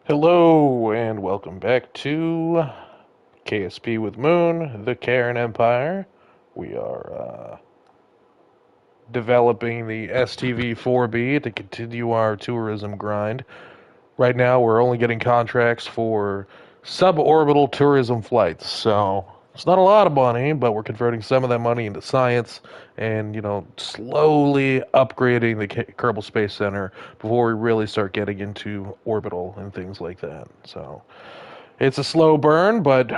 Hello and welcome back to KSP with Moon, the Kerran Empire. We are developing the STV-4B to continue our tourism grind. Right now, we're only getting contracts for suborbital tourism flights, so it's not a lot of money, but we're converting some of that money into science and, slowly upgrading the Kerbal Space Center before we really start getting into orbital and things like that. So it's a slow burn, but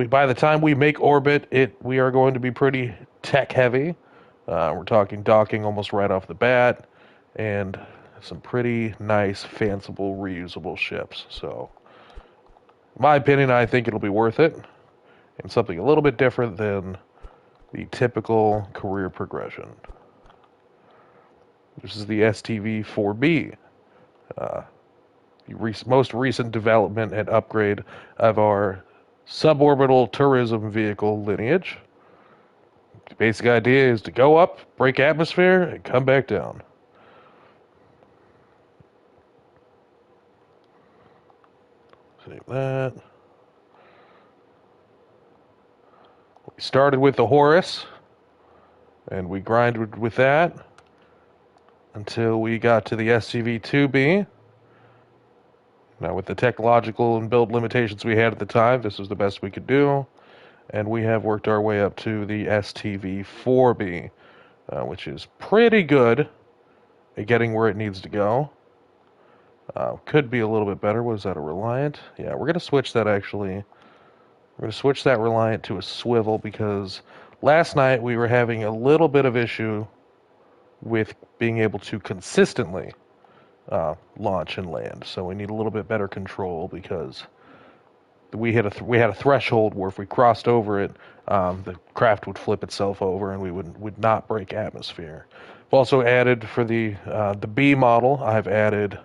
by the time we make orbit, we are going to be pretty tech heavy. We're talking docking almost right off the bat, and some pretty nice, fanciful, reusable ships. So, in my opinion, I think it'll be worth it, and something a little bit different than the typical career progression. This is the STV-4B, the most recent development and upgrade of our suborbital tourism vehicle lineage. The basic idea is to go up, break atmosphere, and come back down. Save that. We started with the Horus, and we grinded with that until we got to the SCV-2B. Now, with the technological and build limitations we had at the time, this was the best we could do, and we have worked our way up to the STV-4B, which is pretty good at getting where it needs to go. Could be a little bit better. Was that a Reliant? Yeah, we're going to switch that actually. We're going to switch that Reliant to a swivel because last night we were having a little bit of issue with being able to consistently launch and land. So we need a little bit better control because we had a threshold where if we crossed over it, the craft would flip itself over and we would not break atmosphere. I've also added for the B model. I've added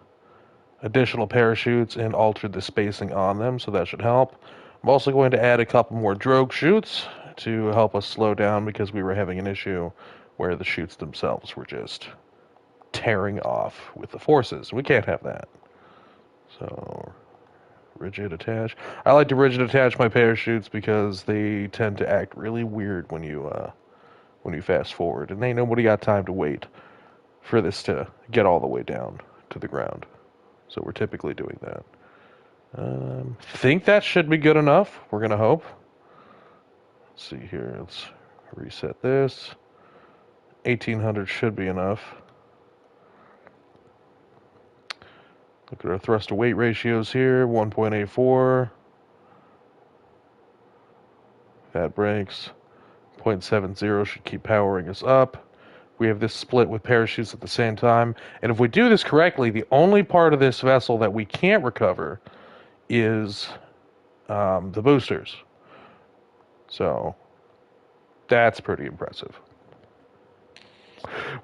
additional parachutes and altered the spacing on them, so that should help. I'm also going to add a couple more drogue chutes to help us slow down because we were having an issue where the chutes themselves were just tearing off with the forces. We can't have that. So, rigid attach. I like to rigid attach my parachutes because they tend to act really weird when you fast forward, and ain't nobody got time to wait for this to get all the way down to the ground. So we're typically doing that. Think that should be good enough. We're going to hope. Let's see here. Let's reset this. 1800 should be enough. Look at our thrust to weight ratios here. 1.84. Fat brakes. 0.70 should keep powering us up. We have this split with parachutes at the same time. And if we do this correctly, the only part of this vessel that we can't recover is the boosters. So that's pretty impressive.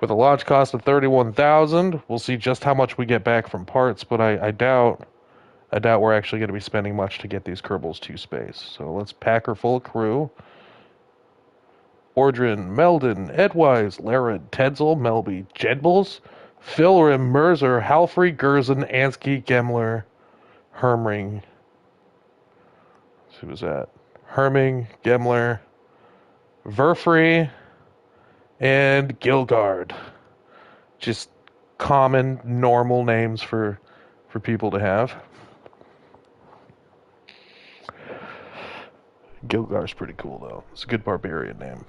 With a launch cost of 31,000, we'll see just how much we get back from parts, but I doubt we're actually going to be spending much to get these Kerbals to space. So let's pack her full crew. Ordrin, Meldon, Edwise, Larid, Tetzel, Melby, Jedbles, Philrim, Merzer, Halfrey, Gerzen, Ansky, Gemler, Hermring. Who was that? Herming, Gemler, Verfrey, and Gilgard. Just common, normal names for people to have. Gilgar's pretty cool, though. It's a good barbarian name.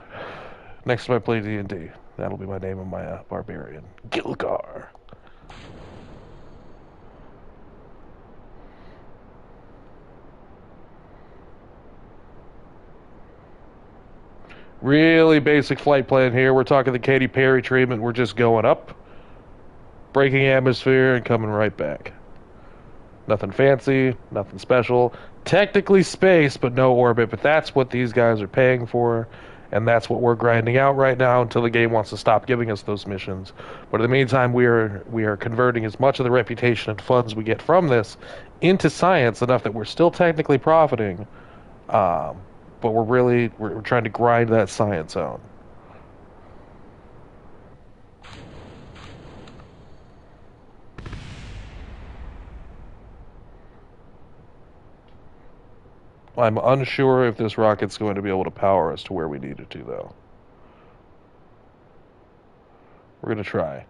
Next time I play D&D, that'll be my name of my barbarian. Gilgar. Really basic flight plan here. We're talking the Katy Perry treatment. We're just going up, breaking atmosphere, and coming right back. Nothing fancy, nothing special. Technically space, but no orbit. But that's what these guys are paying for, and that's what we're grinding out right now until the game wants to stop giving us those missions. But in the meantime, we are converting as much of the reputation and funds we get from this into science enough that we're still technically profiting. But we're trying to grind that science out. I'm unsure if this rocket's going to be able to power us to where we need it to, though. We're going to try.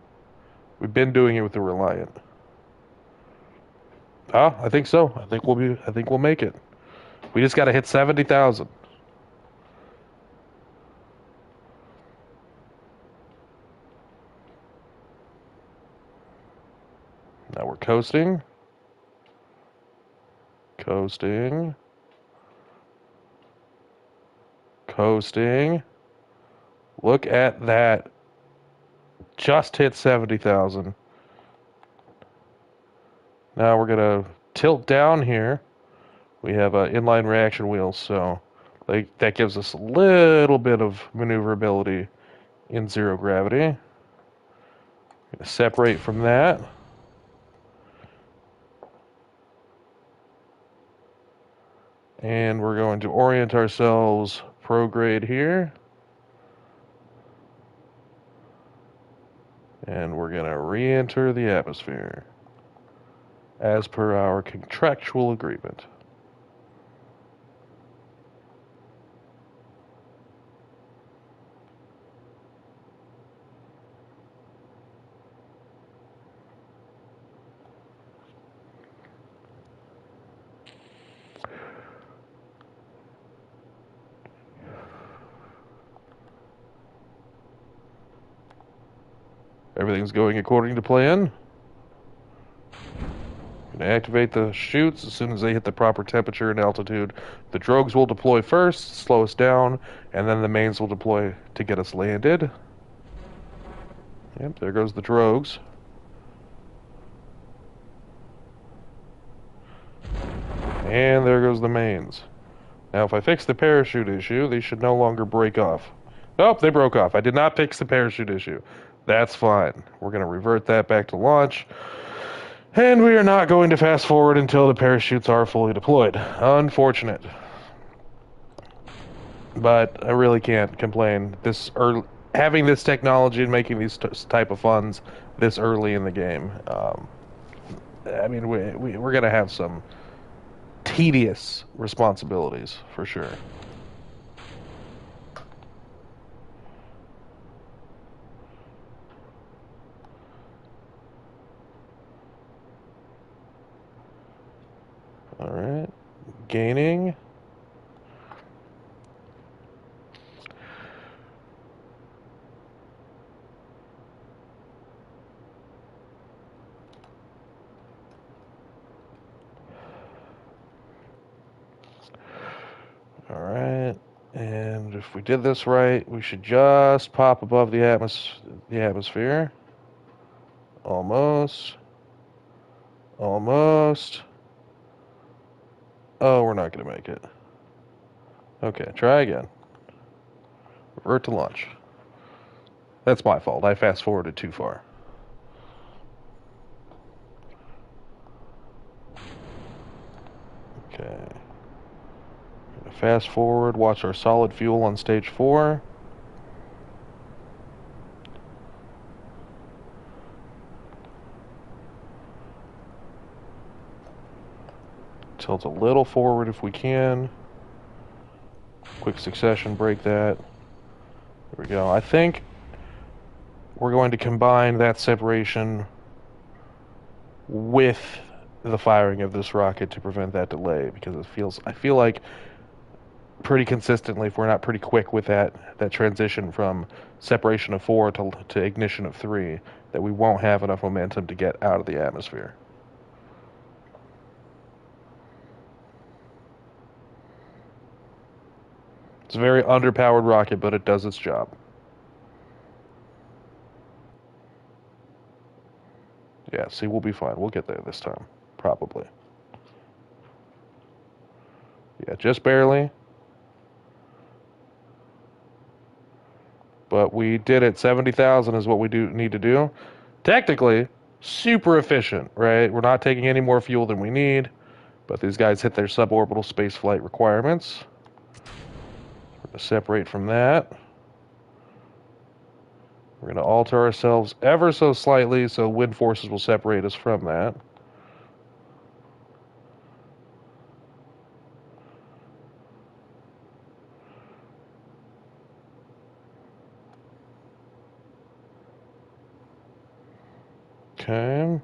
We've been doing it with the Reliant. Ah, I think so. I think we'll make it. We just got to hit 70,000. Now we're coasting. Coasting. Coasting. Look at that. Just hit 70,000. Now we're going to tilt down here. We have inline reaction wheels, so that gives us a little bit of maneuverability in zero gravity. Separate from that. And we're going to orient ourselves prograde here. And we're going to re-enter the atmosphere as per our contractual agreement. Everything's going according to plan. Going to activate the chutes as soon as they hit the proper temperature and altitude. The drogues will deploy first, slow us down, and then the mains will deploy to get us landed. Yep, there goes the drogues. And there goes the mains. Now, if I fix the parachute issue, they should no longer break off. Nope, they broke off. I did not fix the parachute issue. That's fine. We're going to revert that back to launch. And we are not going to fast forward until the parachutes are fully deployed. Unfortunate. But I really can't complain. Having this technology and making these type of funds this early in the game. I mean, we're going to have some tedious responsibilities, for sure. All right, gaining. All right, and if we did this right, we should just pop above the atmosphere. Almost. Almost. Oh, we're not going to make it. Okay, try again. Revert to launch. That's my fault. I fast forwarded too far. Okay. Fast forward, watch our solid fuel on stage 4. Tilt a little forward if we can. Quick succession, break that. There we go. I think we're going to combine that separation with the firing of this rocket to prevent that delay, because I feel like pretty consistently, if we're not pretty quick with that transition from separation of 4 to ignition of 3, that we won't have enough momentum to get out of the atmosphere. It's a very underpowered rocket, but it does its job. Yeah, see, we'll be fine. We'll get there this time. Probably. Yeah, just barely. But we did it. 70,000 is what we need to do. Technically, super efficient, right? We're not taking any more fuel than we need. But these guys hit their suborbital spaceflight requirements. We're going to separate from that. We're going to alter ourselves ever so slightly so wind forces will separate us from that. Okay.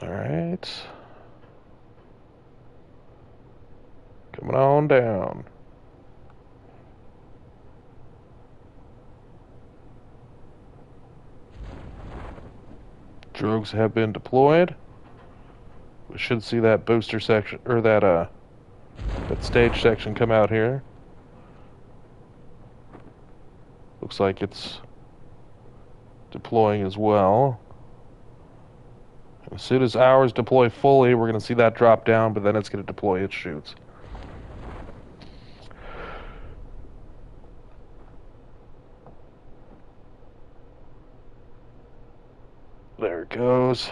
All right. Coming on down. Drogues have been deployed. We should see that booster section, or that stage section come out here. Looks like it's deploying as well. As soon as ours deploy fully, we're going to see that drop down, but then it's going to deploy its chutes. There it goes.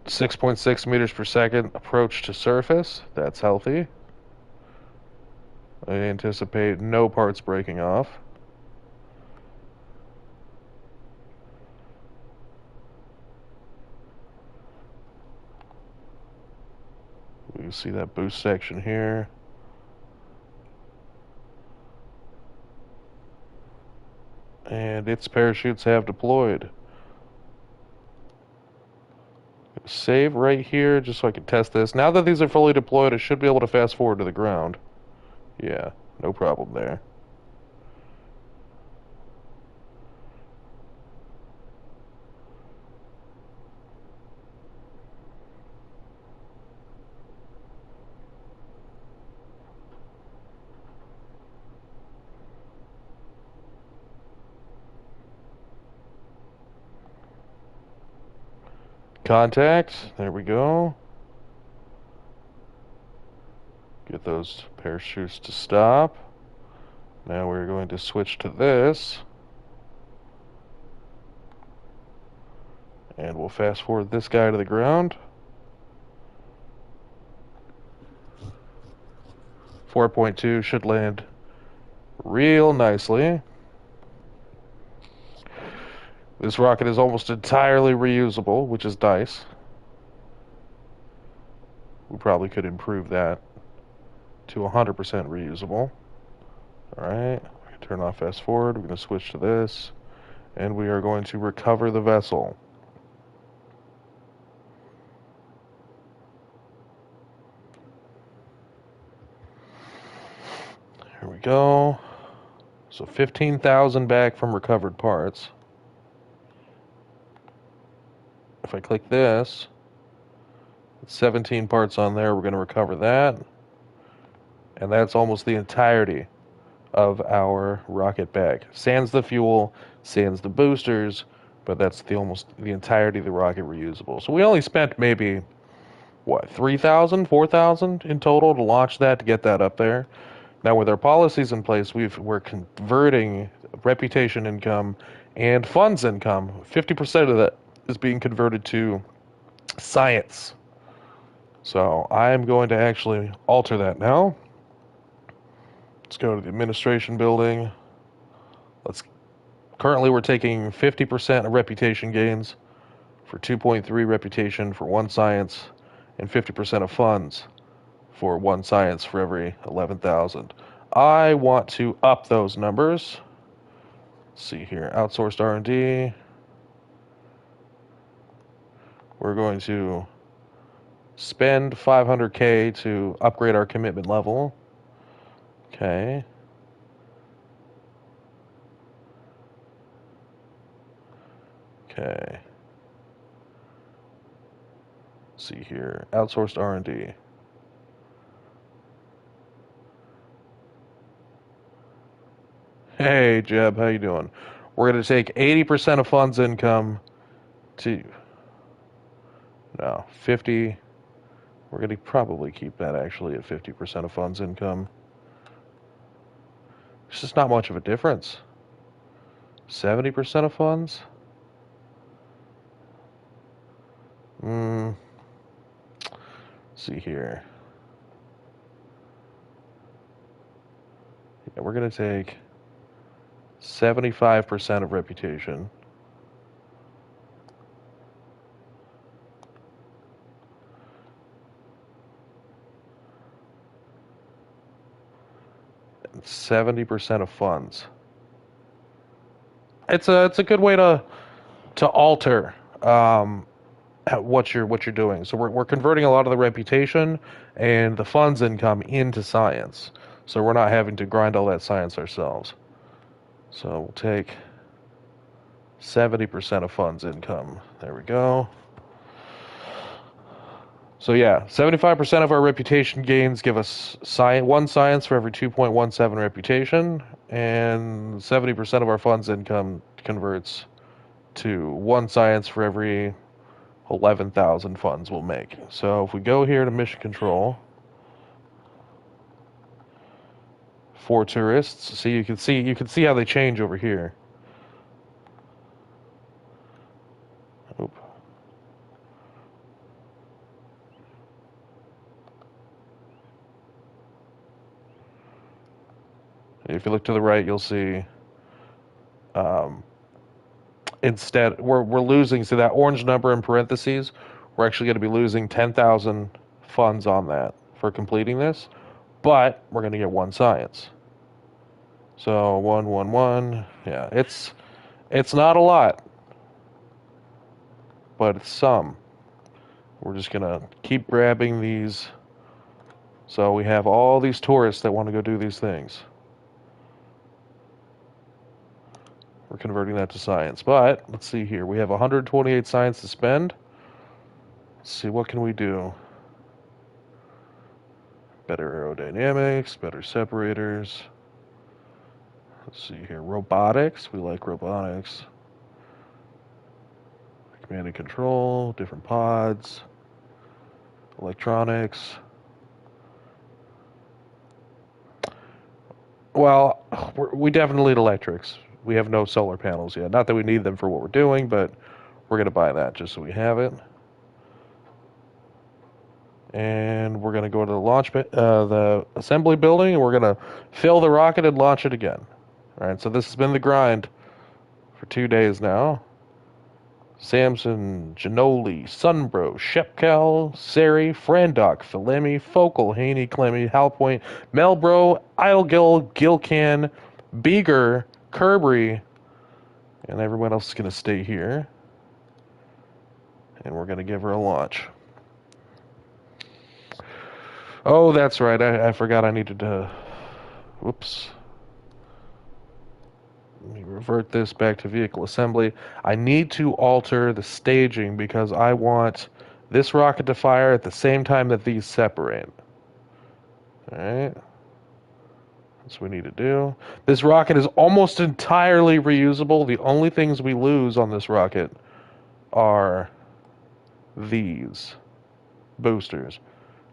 .6 meters per second approach to surface. That's healthy. I anticipate no parts breaking off. We can see that boost section here. And its parachutes have deployed. Save right here just so I can test this. Now that these are fully deployed, I should be able to fast forward to the ground. Yeah, no problem there. Contact. There we go. Get those parachutes to stop. Now we're going to switch to this. And we'll fast forward this guy to the ground. 4.2 should land real nicely. This rocket is almost entirely reusable, which is nice. We probably could improve that to 100% reusable. Alright, turn off fast forward. We're going to switch to this. And we are going to recover the vessel. Here we go. So 15,000 back from recovered parts. If I click this, 17 parts on there, we're going to recover that. And that's almost the entirety of our rocket bag. Sans the fuel, sans the boosters, but that's almost the entirety of the rocket reusable. So we only spent maybe, what, 3,000, 4,000 in total to launch that, to get that up there. Now with our policies in place, we're converting reputation income and funds income. 50% of that is being converted to science. So I'm going to actually alter that now. Let's go to the administration building. Currently we're taking 50% of reputation gains for 2.3 reputation for 1 science, and 50% of funds for 1 science for every 11,000. I want to up those numbers. Let's see here, outsourced R&D. We're going to spend 500K to upgrade our commitment level. Okay. Okay. Let's see here, outsourced R&D. Hey, Jeb, how you doing? We're going to take 80% of funds income to... No, 50... We're going to probably keep that actually at 50% of funds income. It's just not much of a difference. 70% of funds? see here. Yeah, we're going to take 75% of reputation. And 70% of funds. It's a good way to alter what you're doing. So we're converting a lot of the reputation and the funds income into science. So we're not having to grind all that science ourselves. So we'll take 70% of funds income. There we go. So yeah, 75% of our reputation gains give us one science for every 2.17 reputation, and 70% of our funds income converts to one science for every 11,000 funds we'll make. So if we go here to mission control for tourists, see you can see how they change over here. Oop. If you look to the right, you'll see instead we're losing. See that orange number in parentheses? We're actually going to be losing 10,000 funds on that for completing this, but we're going to get one science. So 111, yeah, it's not a lot, but it's some. We're just gonna keep grabbing these. So we have all these tourists that want to go do these things. We're converting that to science. But let's see here. We have 128 science to spend. Let's see, what can we do? Better aerodynamics, better separators. Let's see here. Robotics. We like robotics. Command and control, different pods, electronics. Well, we definitely need electrics. We have no solar panels yet. Not that we need them for what we're doing, but we're going to buy that just so we have it. And we're going to go to the assembly building, and we're going to fill the rocket and launch it again. All right, so this has been the grind for 2 days now. Samson, Janoli, Sunbro, Shepcal, Sari, Frandock, Philemi, Focal, Haney, Clemmy, Halpoint, Melbro, Islegil, Gilcan, Beager, Kirby, and everyone else is going to stay here. And we're going to give her a launch. Oh, that's right. I forgot I needed to... Whoops. Let me revert this back to vehicle assembly. I need to alter the staging because I want this rocket to fire at the same time that these separate. Alright. That's what we need to do. This rocket is almost entirely reusable. The only things we lose on this rocket are these boosters.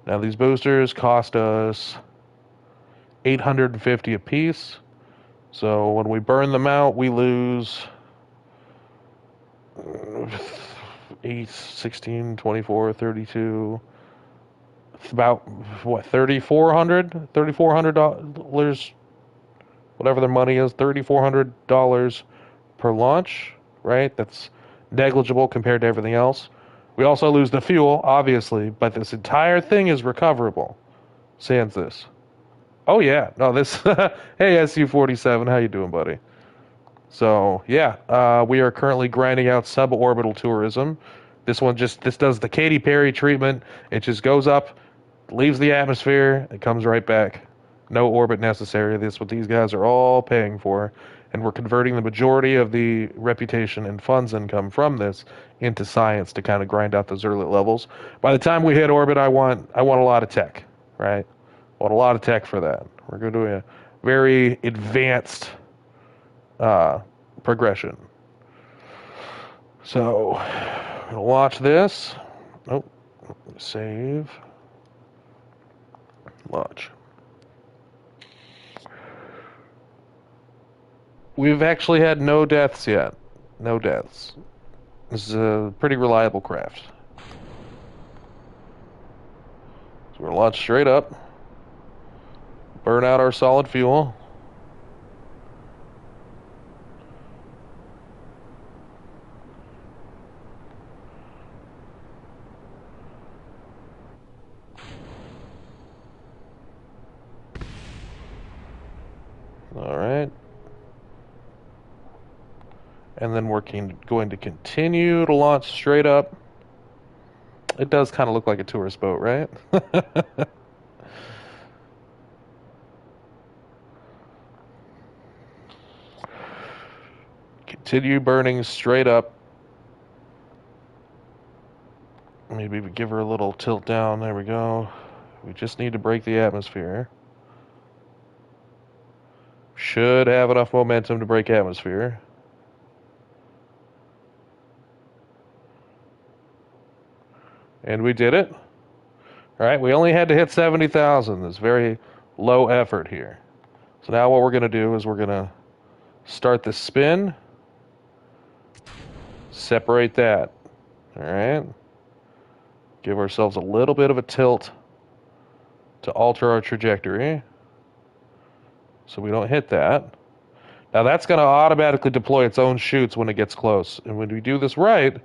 Now these boosters cost us 850 apiece. So when we burn them out, we lose 8, 16, 24, 32. It's about, what, $3,400? $3,400, whatever their money is, $3,400 per launch, right? That's negligible compared to everything else. We also lose the fuel, obviously, but this entire thing is recoverable. Sans this. Oh yeah, no, this. Hey, SU-47, how you doing, buddy? So yeah, we are currently grinding out suborbital tourism. This does the Katy Perry treatment. It just goes up, leaves the atmosphere, it comes right back. No orbit necessary. This is what these guys are all paying for, and we're converting the majority of the reputation and funds income from this into science to kind of grind out those early levels. By the time we hit orbit, I want a lot of tech, right? Want a lot of tech for that. We're going to do a very advanced progression. So, I'm going to launch this. Oh, save. Launch. We've actually had no deaths yet. No deaths. This is a pretty reliable craft. So we're going to launch straight up, burn out our solid fuel. All right. And then we're going to continue to launch straight up. It does kind of look like a tourist boat, right? Continue burning straight up. Maybe we give her a little tilt down. There we go. We just need to break the atmosphere. Should have enough momentum to break atmosphere. And we did it. All right, we only had to hit 70,000. It's very low effort here. So now what we're going to do is we're going to start the spin. Separate that. All right. Give ourselves a little bit of a tilt to alter our trajectory so we don't hit that. Now that's going to automatically deploy its own chutes when it gets close. And when we do this right,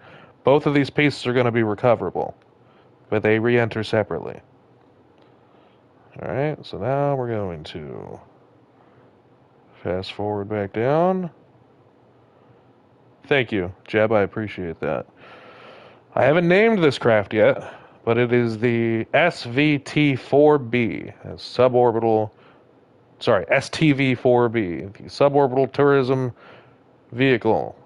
both of these pieces are going to be recoverable, but they re-enter separately. All right, so now we're going to fast forward back down. Thank you, Jeb. I appreciate that. I haven't named this craft yet, but it is the SVT-4B, STV-4B, the suborbital tourism vehicle.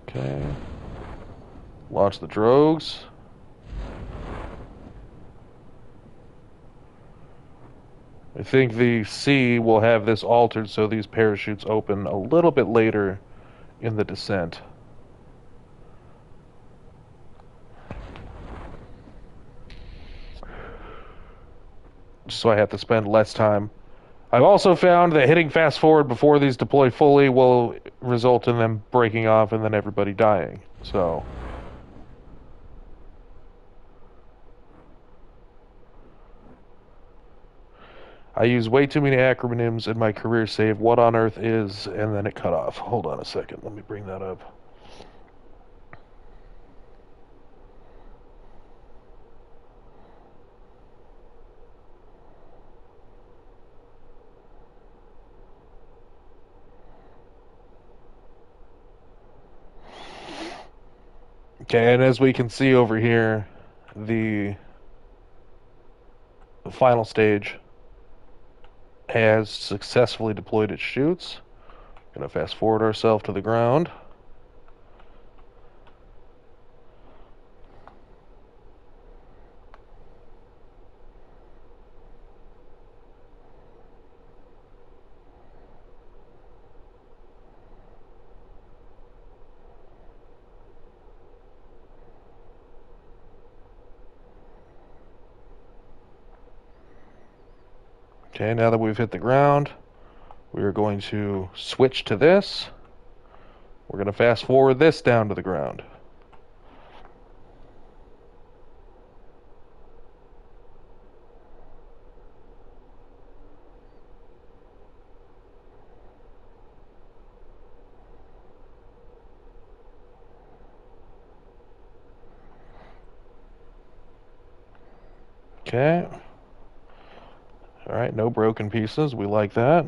Okay. Launch the drogues. I think the C will have this altered so these parachutes open a little bit later in the descent. So I have to spend less time. I've also found that hitting fast forward before these deploy fully will result in them breaking off and then everybody dying. So I use way too many acronyms in my career save. What on earth is, and then it cut off. Hold on a second. Let me bring that up. Okay, and as we can see over here, the final stage has successfully deployed its chutes. Gonna fast forward ourselves to the ground. Okay, now that we've hit the ground, we are going to switch to this. We're going to fast forward this down to the ground. Okay. All right, no broken pieces. We like that.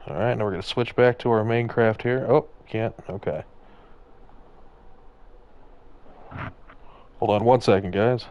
All right, now we're going to switch back to our main craft here. Oh, can't. Okay. Hold on one second, guys.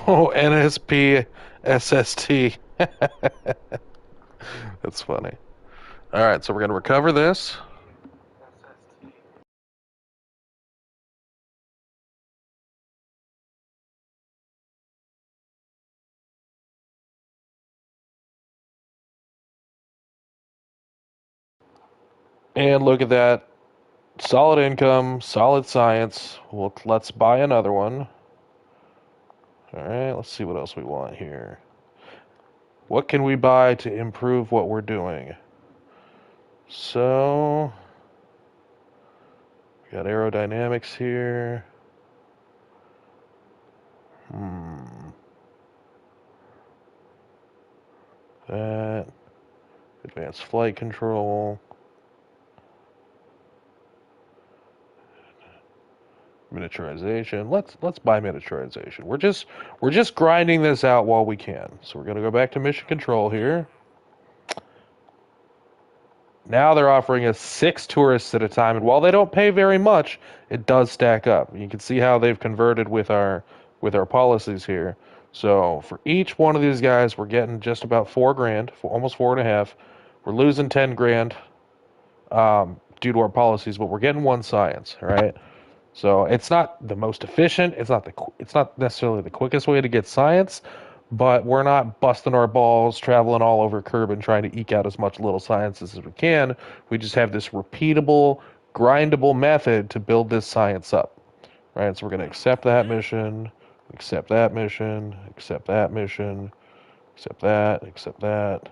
Oh, NSP SST. That's funny. All right, so we're going to recover this. And look at that. Solid income, solid science. Well, let's buy another one. All right, let's see what else we want here. What can we buy to improve what we're doing? So, we got aerodynamics here. That. Advanced flight control. Miniaturization. Let's buy miniaturization. We're just grinding this out while we can. So we're gonna go back to mission control here. Now they're offering us 6 tourists at a time, and while they don't pay very much, it does stack up. You can see how they've converted with our policies here. So for each one of these guys, we're getting just about 4 grand, almost 4.5. We're losing 10 grand due to our policies, but we're getting one science. All right. So it's not the most efficient. It's not necessarily the quickest way to get science, but we're not busting our balls traveling all over Kerbin trying to eke out as much little science as we can. We just have this repeatable, grindable method to build this science up. Right? So we're going to accept that mission, accept that mission, accept that mission, accept that.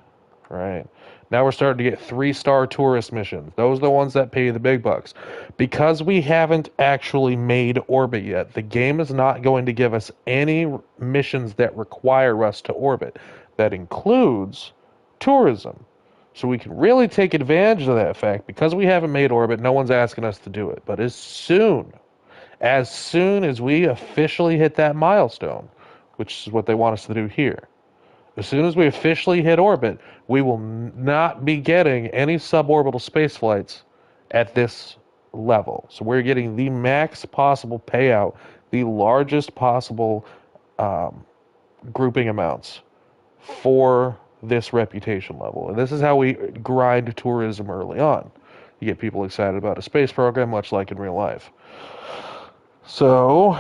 Right. Now we're starting to get 3-star tourist missions. Those are the ones that pay the big bucks. Because we haven't actually made orbit yet, the game is not going to give us any missions that require us to orbit. That includes tourism. So we can really take advantage of that fact. Because we haven't made orbit, no one's asking us to do it. But as soon as we officially hit that milestone, which is what they want us to do here, as soon as we officially hit orbit, we will not be getting any suborbital space flights at this level. So we're getting the max possible payout, the largest possible grouping amounts for this reputation level. And this is how we grind tourism early on. You get people excited about a space program, much like in real life. So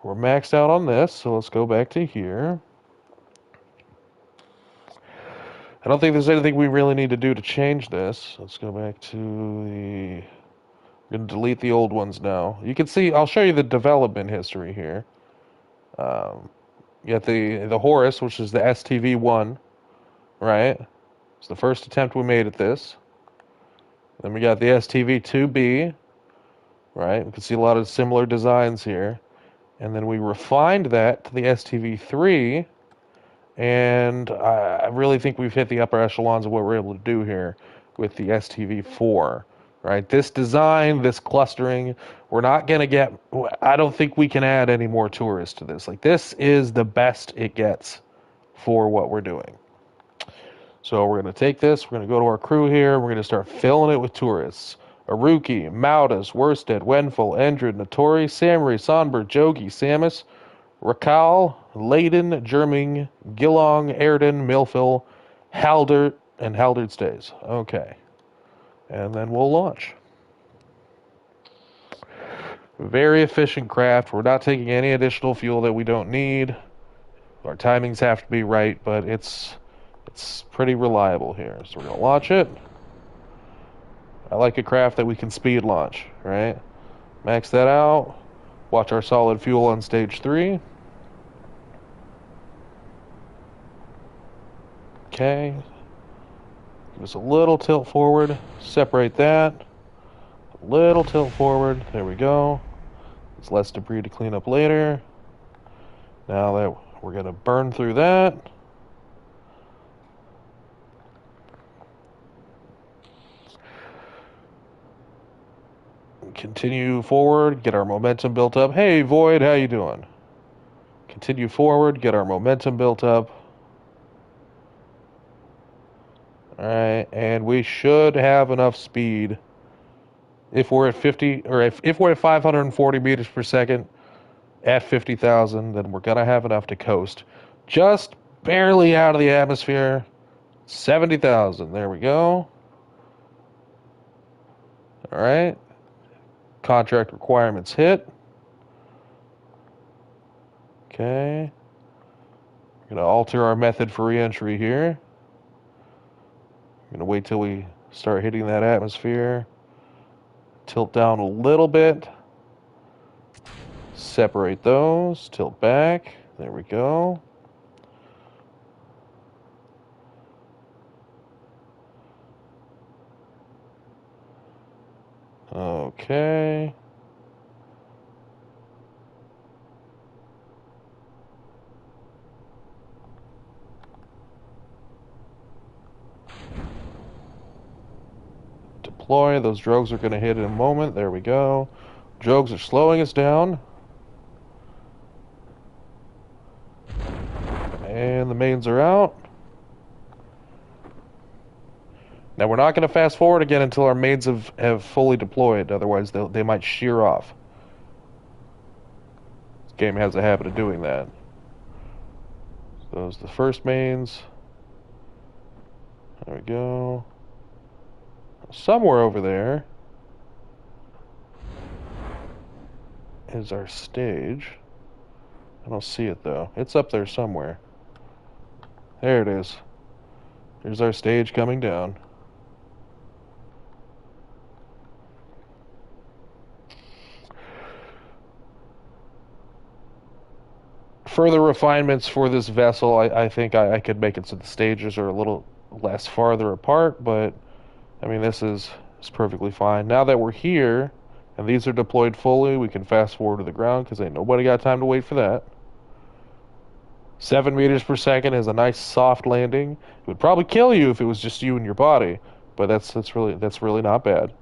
we're maxed out on this. So let's go back to here. I don't think there's anything we really need to do to change this. Let's go back to the... I'm going to delete the old ones now. You can see, I'll show you the development history here. You got the Horus, which is the STV-1, right? It's the first attempt we made at this. Then we got the STV-2B, right? We can see a lot of similar designs here. And then we refined that to the STV-3, and I really think we've hit the upper echelons of what we're able to do here with the STV-4, right? This design, this clustering, we're not going to get, I don't think we can add any more tourists to this. Like, this is the best it gets for what we're doing. So we're going to take this, we're going to go to our crew here, we're going to start filling it with tourists. Aruki, Maudas, Worsted, Wenful, Endred, Notori, Samri, Sonberg, Jogi, Samus, Rakal, Leyden, Germing, Gillong, Erden, Milfil, Haldert, and Haldert stays. Okay. And then we'll launch. Very efficient craft. We're not taking any additional fuel that we don't need. Our timings have to be right, but it's pretty reliable here. So we're going to launch it. I like a craft that we can speed launch, right? Max that out. Watch our solid fuel on stage 3. Okay. Give us a little tilt forward. Separate that. A little tilt forward. There we go. There's less debris to clean up later. Now that we're going to burn through that. Continue forward. Get our momentum built up. Hey, Void, how you doing? Continue forward. Get our momentum built up. Alright, and we should have enough speed if we're at 50, or if we're at 540 meters per second, at 50,000, then we're going to have enough to coast. Just barely out of the atmosphere. 70,000. There we go. All right. Contract requirements hit. Okay. We're going to alter our method for reentry here. I'm going to wait till we start hitting that atmosphere. Tilt down a little bit. Separate those. Tilt back. There we go. Okay. Deploy. Those drogues are going to hit in a moment. There we go. Drogues are slowing us down. And the mains are out. Now we're not going to fast forward again until our mains have fully deployed. Otherwise, they might shear off. This game has a habit of doing that. So those are the first mains. There we go. Somewhere over there is our stage. I don't see it though. It's up there somewhere. There it is. There's our stage coming down. Further refinements for this vessel, I think I could make it so the stages are a little less farther apart, but I mean this is perfectly fine. Now that we're here and these are deployed fully, we can fast forward to the ground because ain't nobody got time to wait for that. 7 meters per second is a nice soft landing. It would probably kill you if it was just you and your body, but that's really not bad.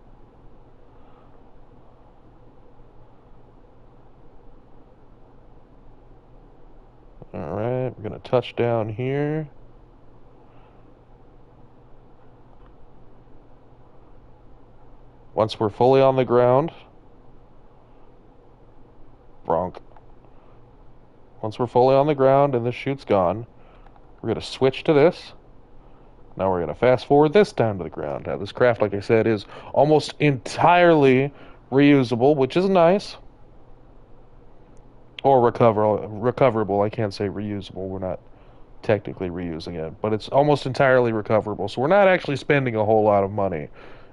All right, we're gonna touch down here. Once we're fully on the ground, bronk. Once we're fully on the ground and this chute's gone, we're gonna switch to this. Now we're gonna fast forward this down to the ground. Now this craft, like I said, is almost entirely reusable, which is nice. Or recoverable. I can't say reusable. We're not technically reusing it, but it's almost entirely recoverable. So we're not actually spending a whole lot of money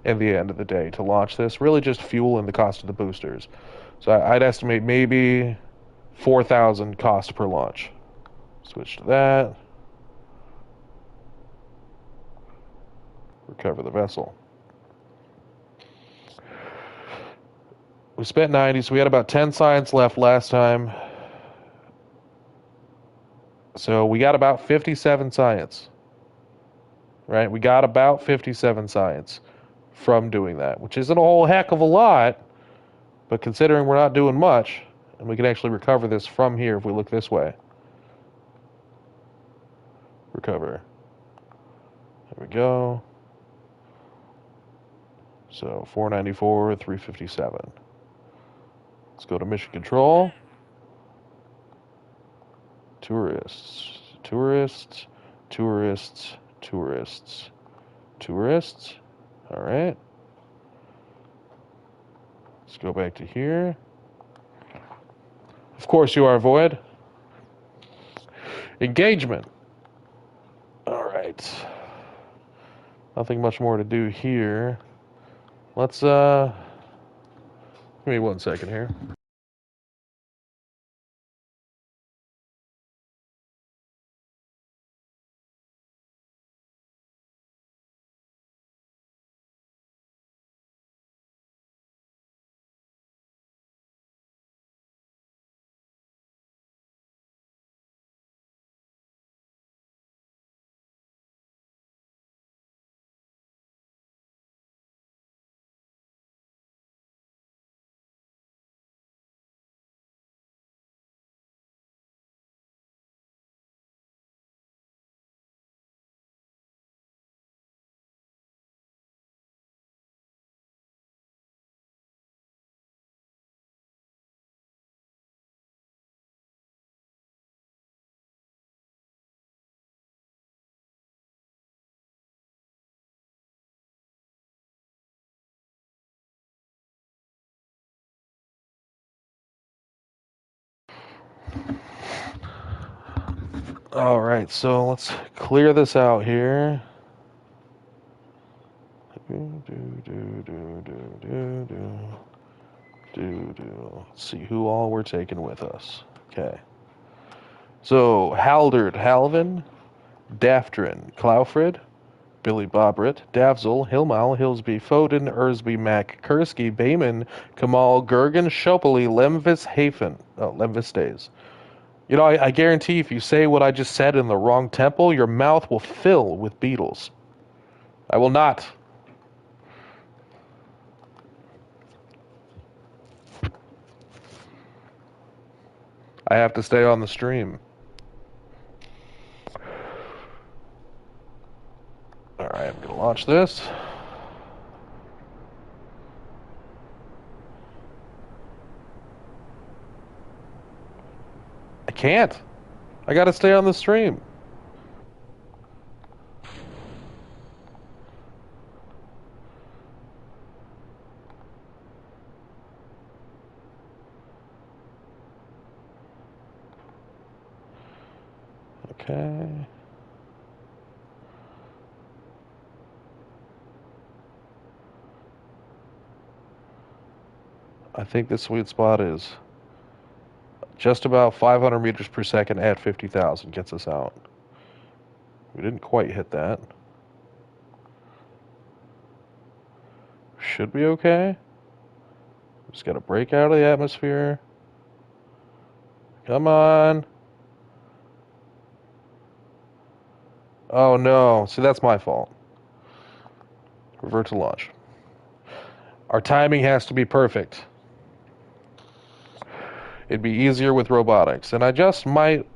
in the end of the day to launch this. Really just fuel and the cost of the boosters. So I'd estimate maybe 4,000 cost per launch. Switch to that. Recover the vessel. We spent 90, so we had about 10 science left last time. So we got about 57 science. Right? We got about 57 science from doing that, which isn't a whole heck of a lot, but considering we're not doing much, and we can actually recover this from here if we look this way. Recover. There we go. So 494, 357. Let's go to mission control. Tourists. Tourists. Tourists. Tourists. Tourists. All right. Let's go back to here. Of course you are, Void. Engagement. All right. Nothing much more to do here. Let's, give me 1 second here. Alright, so let's clear this out here. Let's see who all we're taking with us. Okay. So, Halderd, Halvin, Daftrin, Claufrid, Billy Bobritt, Davzel, Hilmal, Hillsby, Foden, Ersby, Mack, Kursky, Bayman, Kamal, Gergen, Schopely, Lemvis, Hafen. Oh, Lemvis stays. You know, I guarantee if you say what I just said in the wrong tempo, your mouth will fill with beetles. I will not. I have to stay on the stream. Alright, I'm going to launch this. I can't. I got to stay on the stream. Okay. I think the sweet spot is just about 500 meters per second at 50,000 gets us out. We didn't quite hit that. Should be okay. Just got to break out of the atmosphere. Come on. Oh no. See, that's my fault. Revert to launch. Our timing has to be perfect. It'd be easier with robotics. And I just might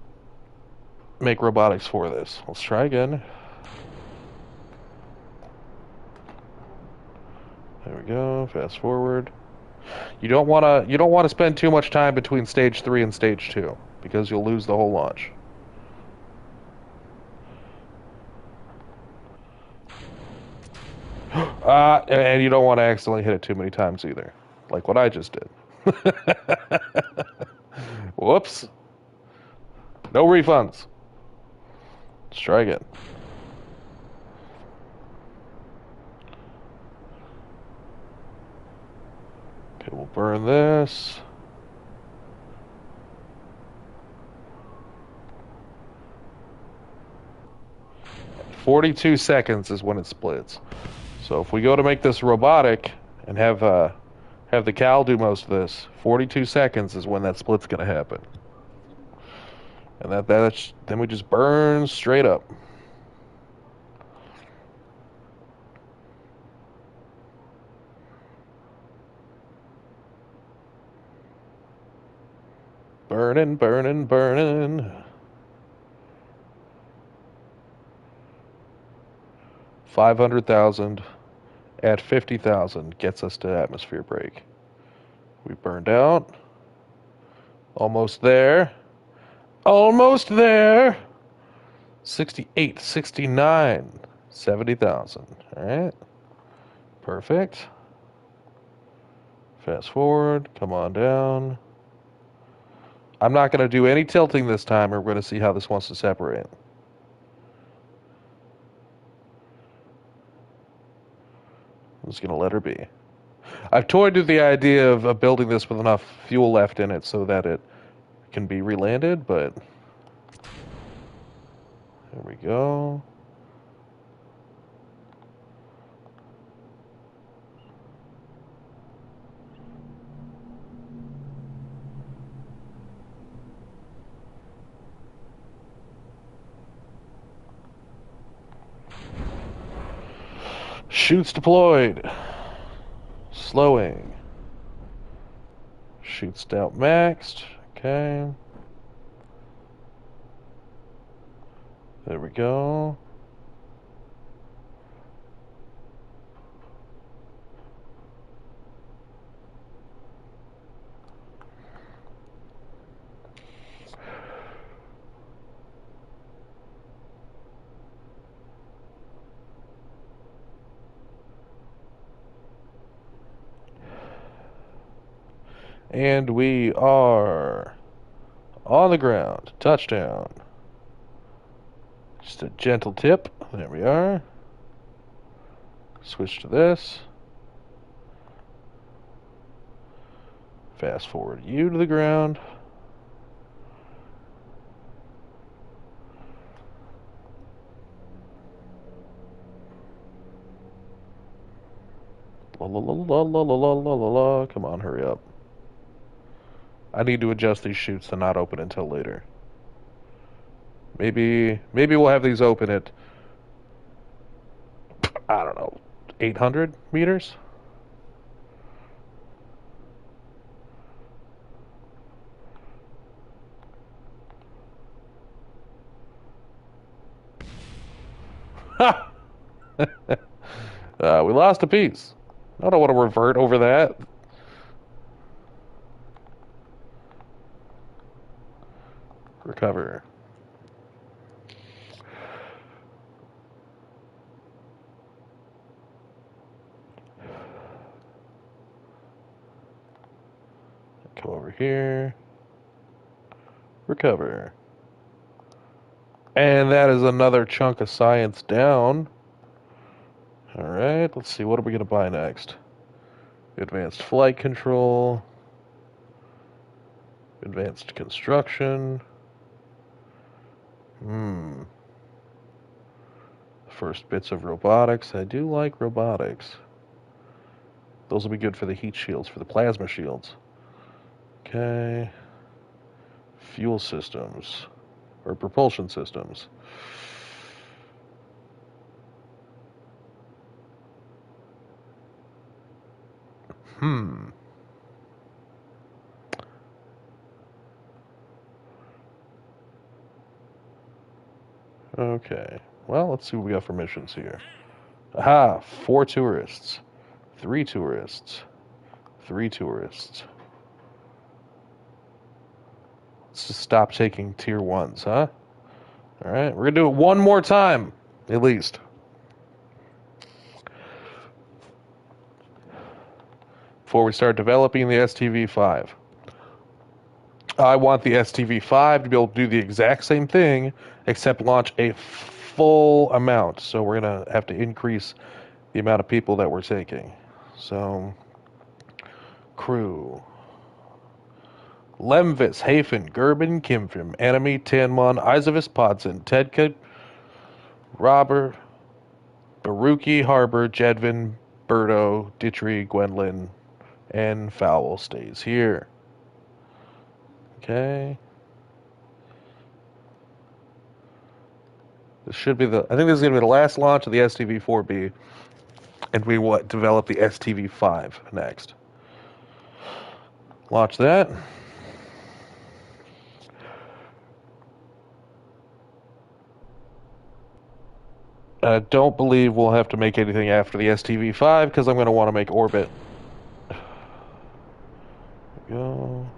make robotics for this. Let's try again. There we go. Fast forward. You don't want to spend too much time between stage 3 and stage 2 because you'll lose the whole launch. And you don't want to accidentally hit it too many times either, like what I just did. Whoops. No refunds. Let's try again. Okay, we'll burn this. "42 seconds is when it splits. So if we go to make this robotic and have the Cal do most of this, 42 seconds is when that split's going to happen. And then we just burn straight up. Burning, burning, burning. 500,000 at 50,000 gets us to atmosphere break. We burned out. Almost there. Almost there. 68, 69, 70,000. All right. Perfect. Fast forward. Come on down. I'm not going to do any tilting this time. We're going to see how this wants to separate. I'm just going to let her be. I've toyed with the idea of building this with enough fuel left in it so that it can be relanded, but there we go. Chutes deployed. Slowing. Chute stout maxed. Okay. There we go. And we are on the ground. Touchdown. Just a gentle tip. There we are. Switch to this. Fast forward you to the ground. La la la la la la la la la. Come on, hurry up. I need to adjust these chutes to not open until later. Maybe we'll have these open at, I don't know, 800 meters? Ha! We lost a piece. I don't want to revert over that. Recover. Come over here. Recover. And that is another chunk of science down. Alright, let's see. What are we going to buy next? Advanced flight control. Advanced construction. First bits of robotics. I do like robotics. Those will be good for the heat shields, for the plasma shields. Okay. Fuel systems. Or propulsion systems. Okay. Well, let's see what we got for missions here. Aha! 4 tourists. 3 tourists. 3 tourists. Let's just stop taking tier 1s, huh? Alright, we're gonna do it one more time, at least. Before we start developing the STV-5. I want the STV-5 to be able to do the exact same thing, except launch a full amount. So we're going to have to increase the amount of people that we're taking. So, crew. Lemvis, Hafen, Gerben, Kimfim, Enemy, Tanmon, Isavis, Podson, Tedka, Robert, Baruki, Harbor, Jedvin, Birdo, Ditry, Gwendolyn, and Fowl stays here. Okay. This should be I think this is going to be the last launch of the STV-4B, and we will develop the STV-5 next. Launch that. I don't believe we'll have to make anything after the STV-5 because I'm going to want to make orbit. There we go.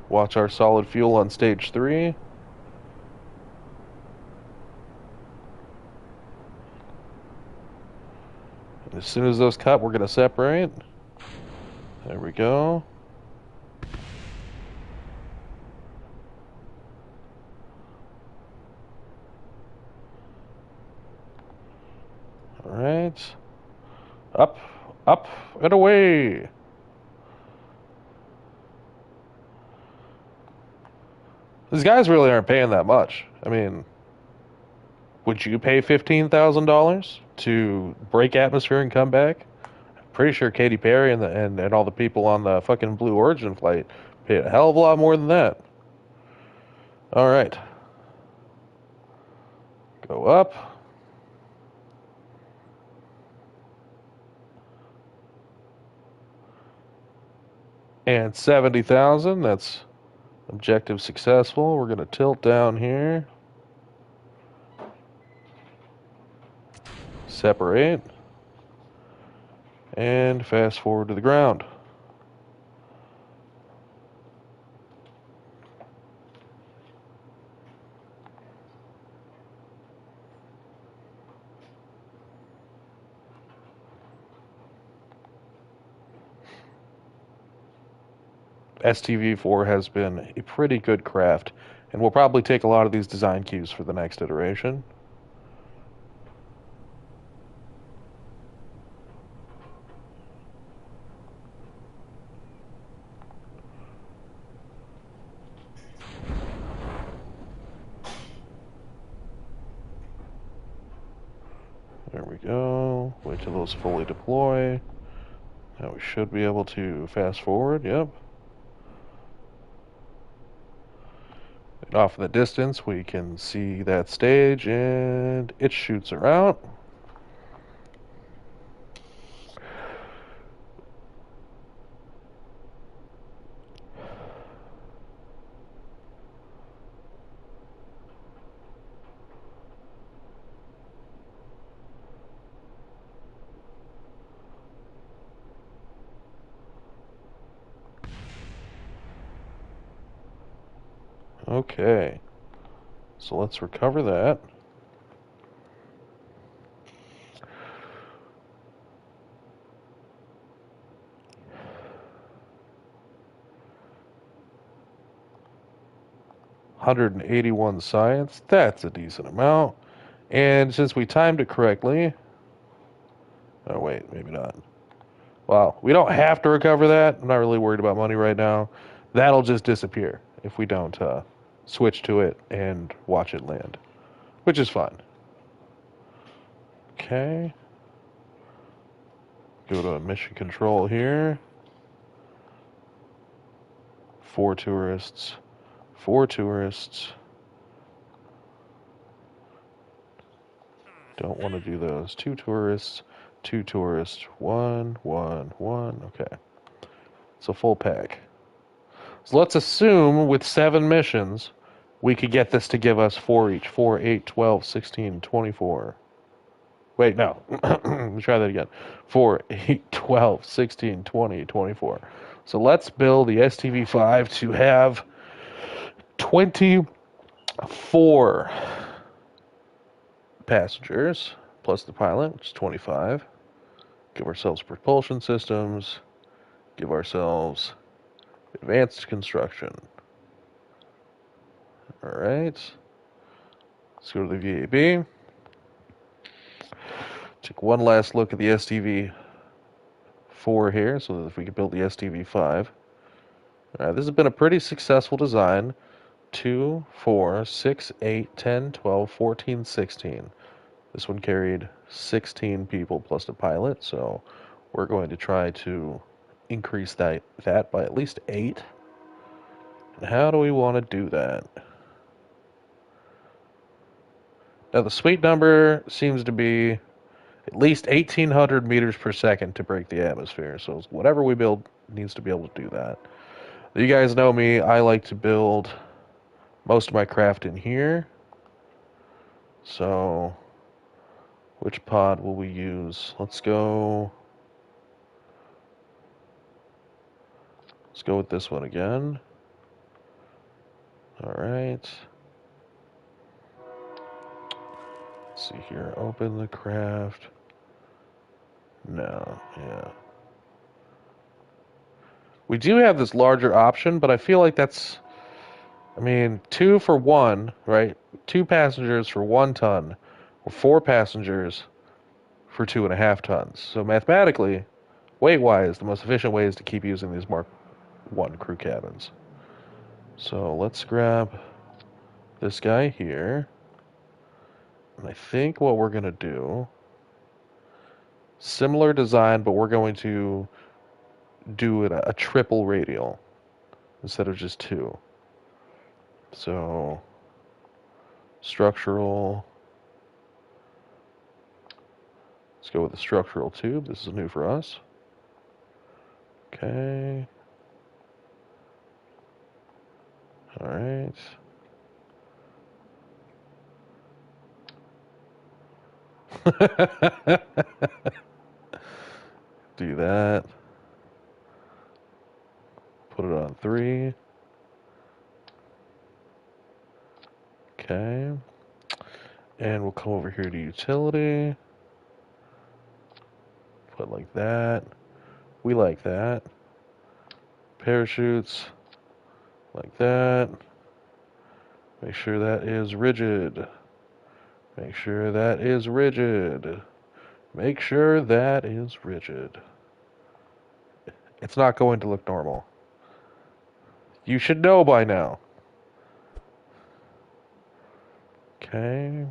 Watch our solid fuel on stage 3. And as soon as those cut, we're going to separate. There we go. Alright. Up, up, and away. These guys really aren't paying that much. I mean, would you pay $15,000 to break atmosphere and come back? I'm pretty sure Katy Perry and all the people on the fucking Blue Origin flight paid a hell of a lot more than that. Alright. Go up. And 70,000, that's objective successful. We're going to tilt down here. Separate. And fast forward to the ground. STV-4 has been a pretty good craft And we'll probably take a lot of these design cues for the next iteration. There we go. Wait till those fully deploy. Now we should be able to fast forward. Yep. And off in the distance, we can see that stage, and it shoots her out. Okay. So let's recover that. $181 science. That's a decent amount. And since we timed it correctly, oh wait, maybe not. Well, we don't have to recover that. I'm not really worried about money right now. That'll just disappear if we don't switch to it and watch it land, which is fine. Okay. Go to mission control here. 4 tourists. 4 tourists. Don't want to do those. 2 tourists. 2 tourists. 1, 1, 1. Okay. It's a full pack. So let's assume with 7 missions, we could get this to give us 4 each. 4, 8, 12, 16, 24. Wait, no. Let me try that again. 4, 8, 12, 16, 20, 24. So let's build the STV-5 to have 24 passengers, plus the pilot, which is 25. Give ourselves propulsion systems. Give ourselves advanced construction. Alright. Let's go to the VAB. Take one last look at the STV-4 here, so that if we can build the STV-5. Alright, this has been a pretty successful design. 2, 4, 6, 8, 10, 12, 14, 16. This one carried 16 people plus the pilot, so we're going to try to increase that by at least 8. And how do we want to do that? Now the sweet number seems to be at least 1,800 meters per second to break the atmosphere, so whatever we build needs to be able to do that. You guys know me, I like to build most of my craft in here. So, which pod will we use? Let's go with this one again. Alright. Let's see here. Open the craft. No, yeah. We do have this larger option, but I feel like that's, I mean, 2 for 1, right? 2 passengers for 1 ton, or 4 passengers for 2.5 tons. So mathematically, weight-wise, the most efficient way is to keep using these Mark 1 crew cabins. So let's grab this guy here. And I think what we're going to do, similar design, but we're going to do it a triple radial instead of just 2. So, structural. Let's go with the structural tube. This is new for us. Okay. All right. Do that. Put it on 3. Okay. And we'll come over here to utility. Put like that. We like that. Parachutes. Like that. Make sure that is rigid. Make sure that is rigid. Make sure that is rigid. It's not going to look normal. You should know by now. Okay.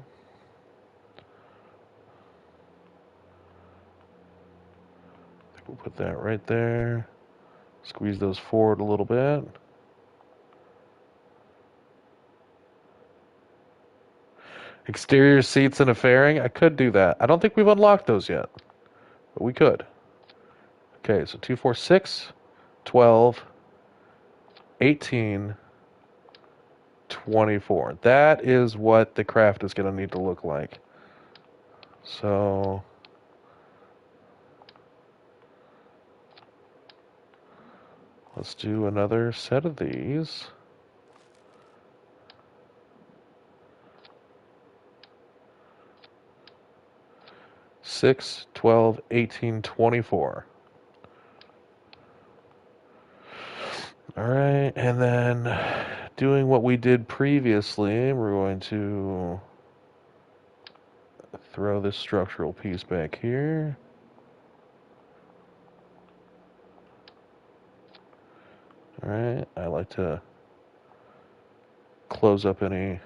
We'll put that right there. Squeeze those forward a little bit. Exterior seats and a fairing. I could do that. I don't think we've unlocked those yet, but we could. Okay, so 2, 4, 6, 12, 18, 24. That is what the craft is going to need to look like. So let's do another set of these. Six, 12, 18, 24. All right, and then doing what we did previously, we're going to throw this structural piece back here. All right, I like to close up any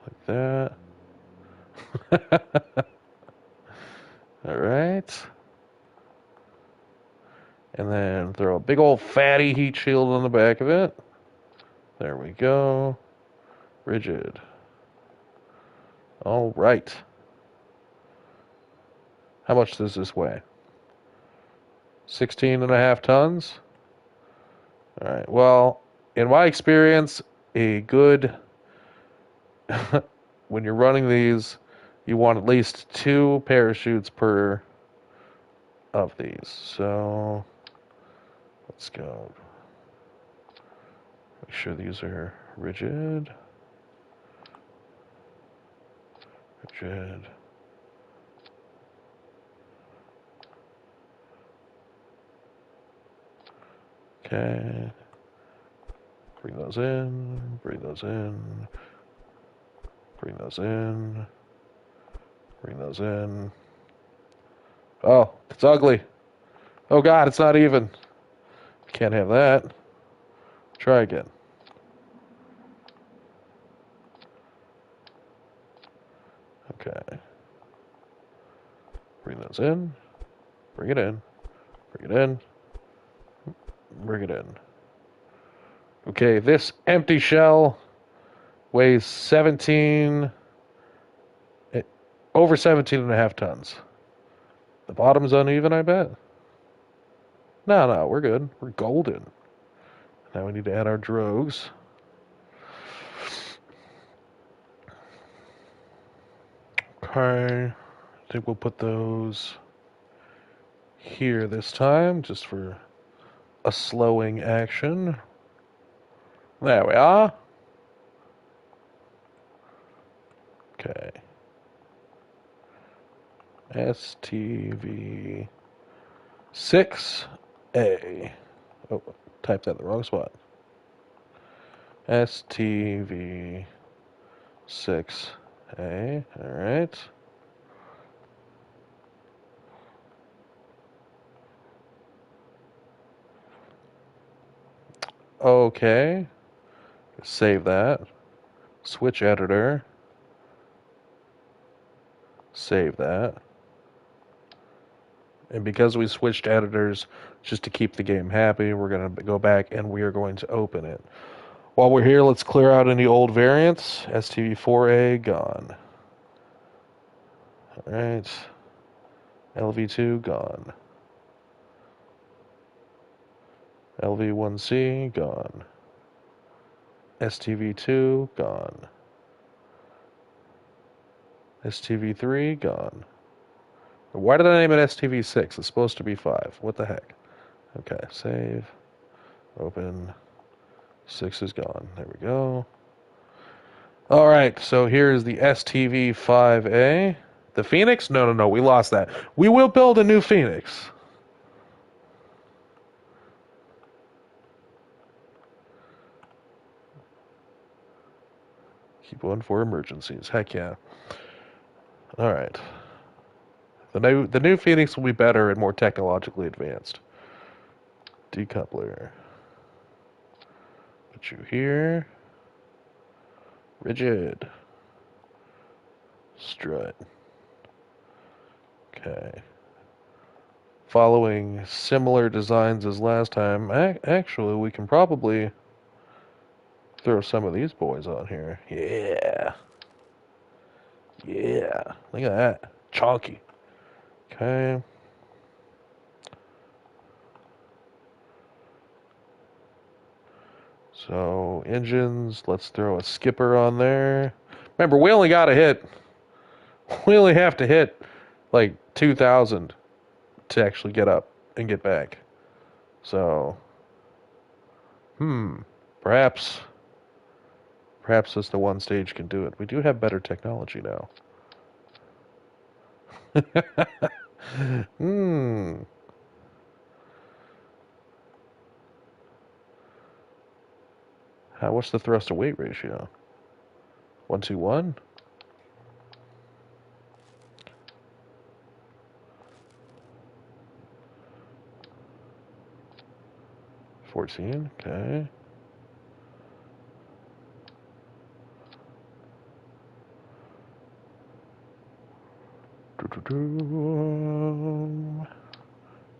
like that. All right. And then throw a big old fatty heat shield on the back of it. There we go. Rigid. All right. How much does this weigh? 16.5 tons? All right. Well, in my experience, a good when you're running these, you want at least 2 parachutes per of these. So let's go. Make sure these are rigid. Rigid. Okay. Bring those in. Bring those in. Bring those in. Bring those in. Oh, it's ugly. Oh God, it's not even. Can't have that. Try again. Okay. Bring those in. Bring it in. Bring it in. Bring it in. Okay, this empty shell weighs 17, over 17.5 tons. The bottom's uneven, I bet. No, we're good. We're golden. Now we need to add our drogues. Okay, I think we'll put those here this time, just for a slowing action. There we are. Okay. STV 6A. Oh, typed that in the wrong spot. STV 6A. All right. Okay. Save that. Switch editor. Save that. And because we switched editors just to keep the game happy, we're going to go back and we are going to open it. While we're here, let's clear out any old variants. STV4A, gone. All right. LV2, gone. LV1C, gone. STV2, gone. STV3, gone. Why did I name it STV6? It's supposed to be 5. What the heck? Okay, save. Open. 6 is gone. There we go. All right, so here's the STV5A. The Phoenix? No, we lost that. We will build a new Phoenix. Keep one for emergencies. Heck yeah. All right. The new Phoenix will be better and more technologically advanced. Decoupler. Put you here. Rigid. Strut. Okay. Following similar designs as last time. Actually, we can probably throw some of these boys on here. Yeah. Yeah. Look at that. Chonky. Okay. So, engines, let's throw a skipper on there. Remember, we only got to hit, we only have to hit like 2,000 to actually get up and get back. So, perhaps, perhaps just the one stage can do it. We do have better technology now. Hmm. What's the thrust to weight ratio? 1:1? 14? Okay.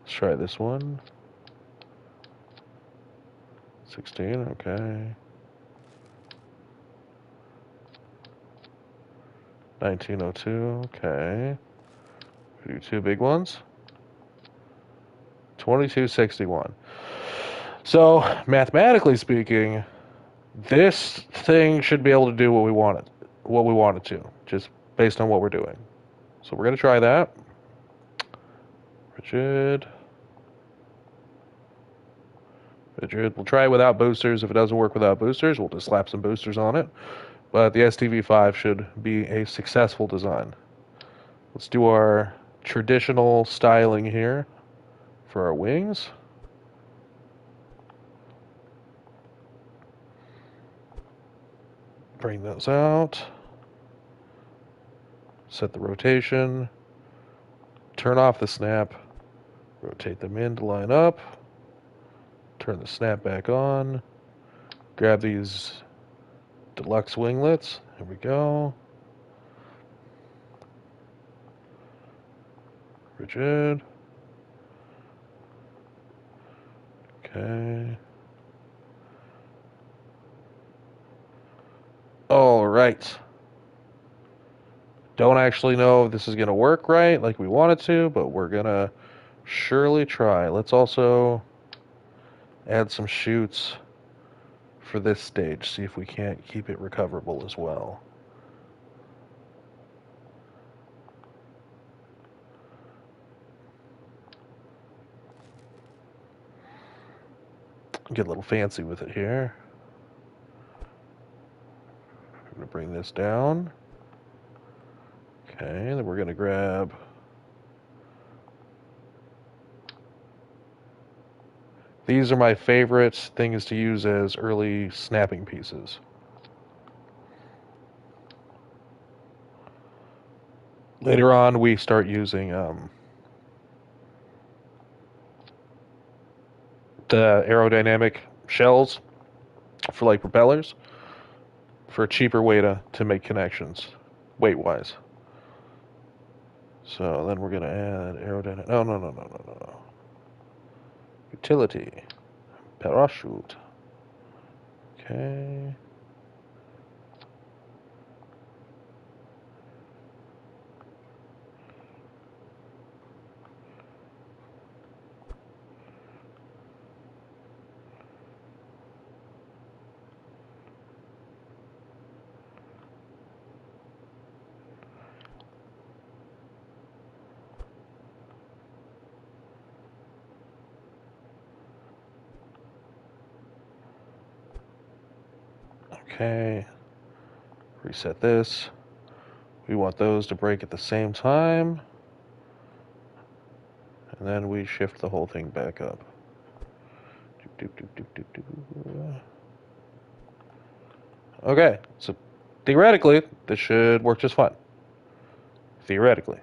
Let's try this one. 16, okay. 1902, okay. Do two big ones. 2261. So, mathematically speaking, this thing should be able to do what we want it to, just based on what we're doing. So we're gonna try that. Rigid. Rigid. We'll try it without boosters. If it doesn't work without boosters, we'll just slap some boosters on it. But the STV5 should be a successful design. Let's do our traditional styling here for our wings. Bring those out. Set the rotation. Turn off the snap. Rotate them in to line up. Turn the snap back on. Grab these deluxe winglets. There we go. Rigid. Okay. All right. Don't actually know if this is going to work right like we want it to, but we're going to surely try. Let's also add some chutes for this stage, see if we can't keep it recoverable as well. Get a little fancy with it here. We're going to bring this down. Okay, then we're going to grab these are my favorite things to use as early snapping pieces. Later on, we start using the aerodynamic shells for like propellers for a cheaper way to make connections, weight-wise. So then we're going to add aerodynamic. No. Utility. Parachute. Okay. Okay. Reset this. We want those to break at the same time. And then we shift the whole thing back up. Okay, so theoretically, this should work just fine. Theoretically.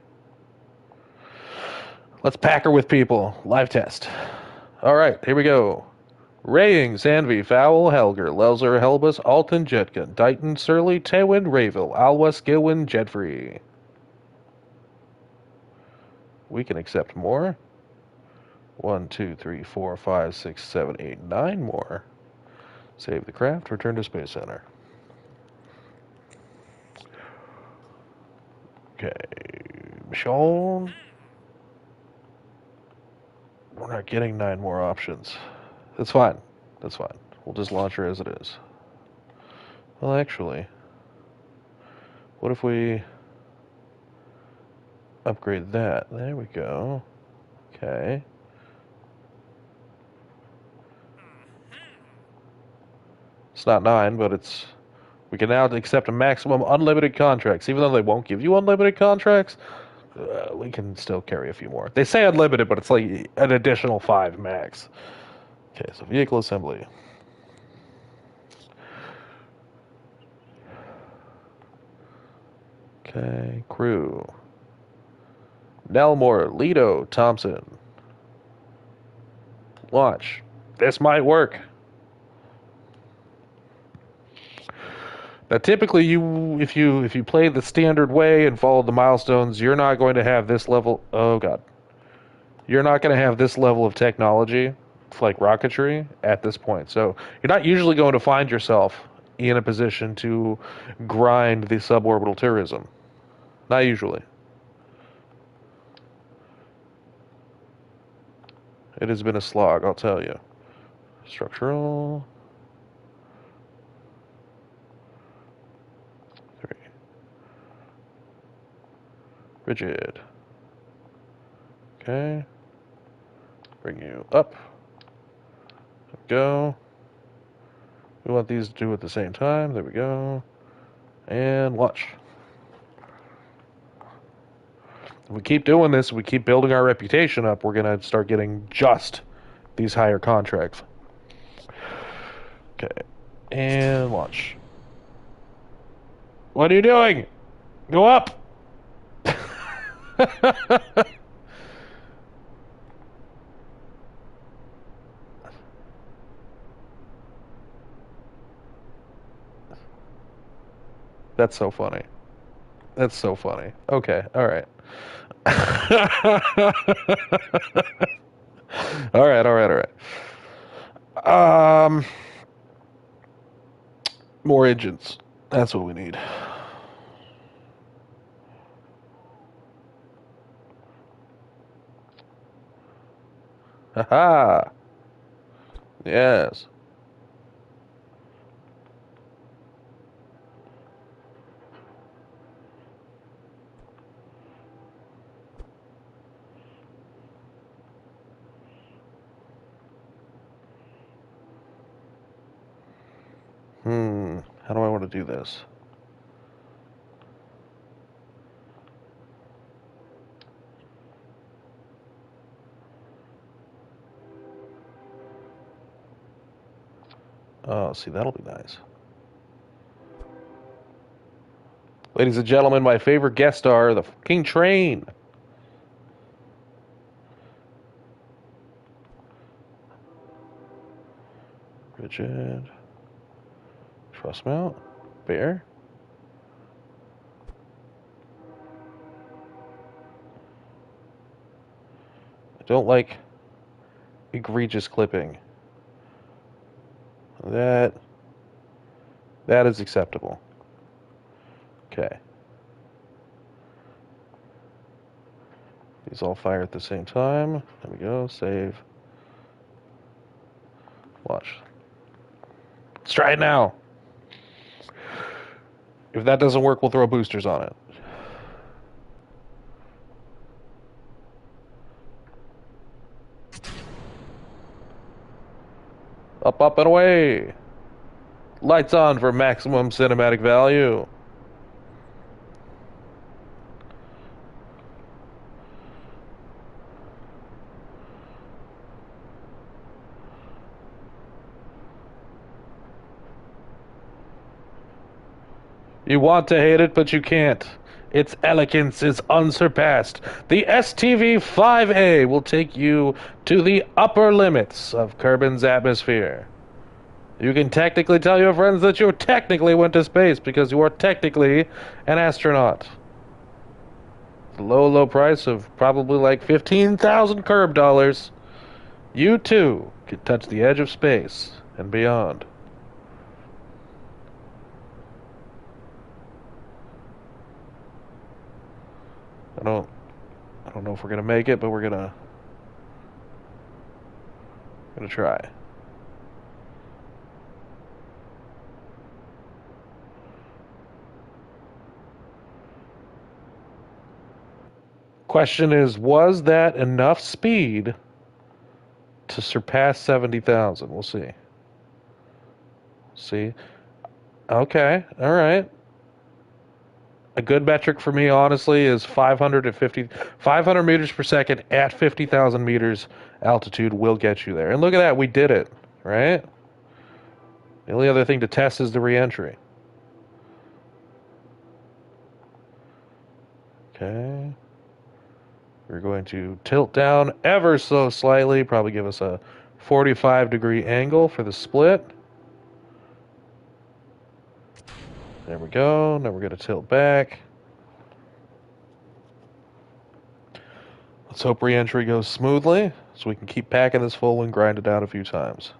Let's pack her with people. Live test. All right, here we go. Raying, Sandvi, Fowl, Helger, Lelzer, Helbus, Alton, Jetkin, Dighton, Surly, Tewin, Rayville, Alwes, Gilwin, Jedfree. We can accept more. 1, 2, 3, 4, 5, 6, 7, 8, 9 more. Save the craft, return to Space Center. Okay, Michonne. We're not getting 9 more options. That's fine. That's fine. We'll just launch her as it is. Well, actually, what if we upgrade that? There we go. Okay. It's not 9, but it's... We can now accept a maximum unlimited contracts. Even though they won't give you unlimited contracts, we can still carry a few more. They say unlimited, but it's like an additional 5 max. Okay, so vehicle assembly. Okay, crew. Nelmore, Leto, Thompson. Launch. This might work. Now, typically, if you play the standard way and follow the milestones, you're not going to have this level. Oh God, you're not going to have this level of technology, like rocketry, at this point. So you're not usually going to find yourself in a position to grind the suborbital tourism. Not usually. It has been a slog, I'll tell you. Structural. 3. Rigid. Okay. Bring you up. There we go. We want these to do at the same time. There we go. And launch. If we keep doing this, we keep building our reputation up, we're going to start getting just these higher contracts. Okay. And launch. What are you doing? Go up! That's so funny. That's so funny. Okay, all right. All right, all right, all right. More engines. That's what we need. Haha. Yes. How do I want to do this? Oh, see, that'll be nice. Ladies and gentlemen, my favorite guest star, the fucking train. Rigid. Truss mount. Bear. I don't like egregious clipping. That is acceptable. Okay. These all fire at the same time. There we go. Save. Watch. Let's try it now. If that doesn't work, we'll throw boosters on it. Up, up, and away. Lights on for maximum cinematic value. You want to hate it, but you can't. Its elegance is unsurpassed. The STV-5A will take you to the upper limits of Kerbin's atmosphere. You can technically tell your friends that you technically went to space because you are technically an astronaut. The low, low price of probably like 15,000 Kerb dollars. You too can touch the edge of space and beyond. I don't know if we're gonna make it, but we're gonna try. Question is, was that enough speed to surpass 70,000? We'll see. See? Okay, all right. A good metric for me, honestly, is 500 meters per second at 50,000 meters altitude will get you there. And look at that, we did it, right? The only other thing to test is the reentry. Okay. We're going to tilt down ever so slightly, probably give us a 45-degree angle for the split. There we go. Now we're going to tilt back. Let's hope re-entry goes smoothly so we can keep packing this full and grind it out a few times.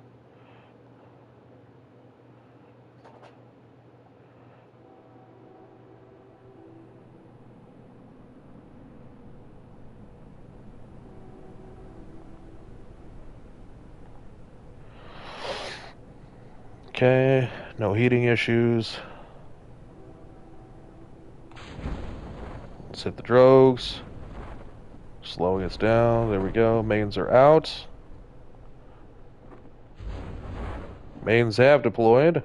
Okay, no heating issues. Let's hit the drogues. Slowing us down. There we go. Mains are out. Mains have deployed.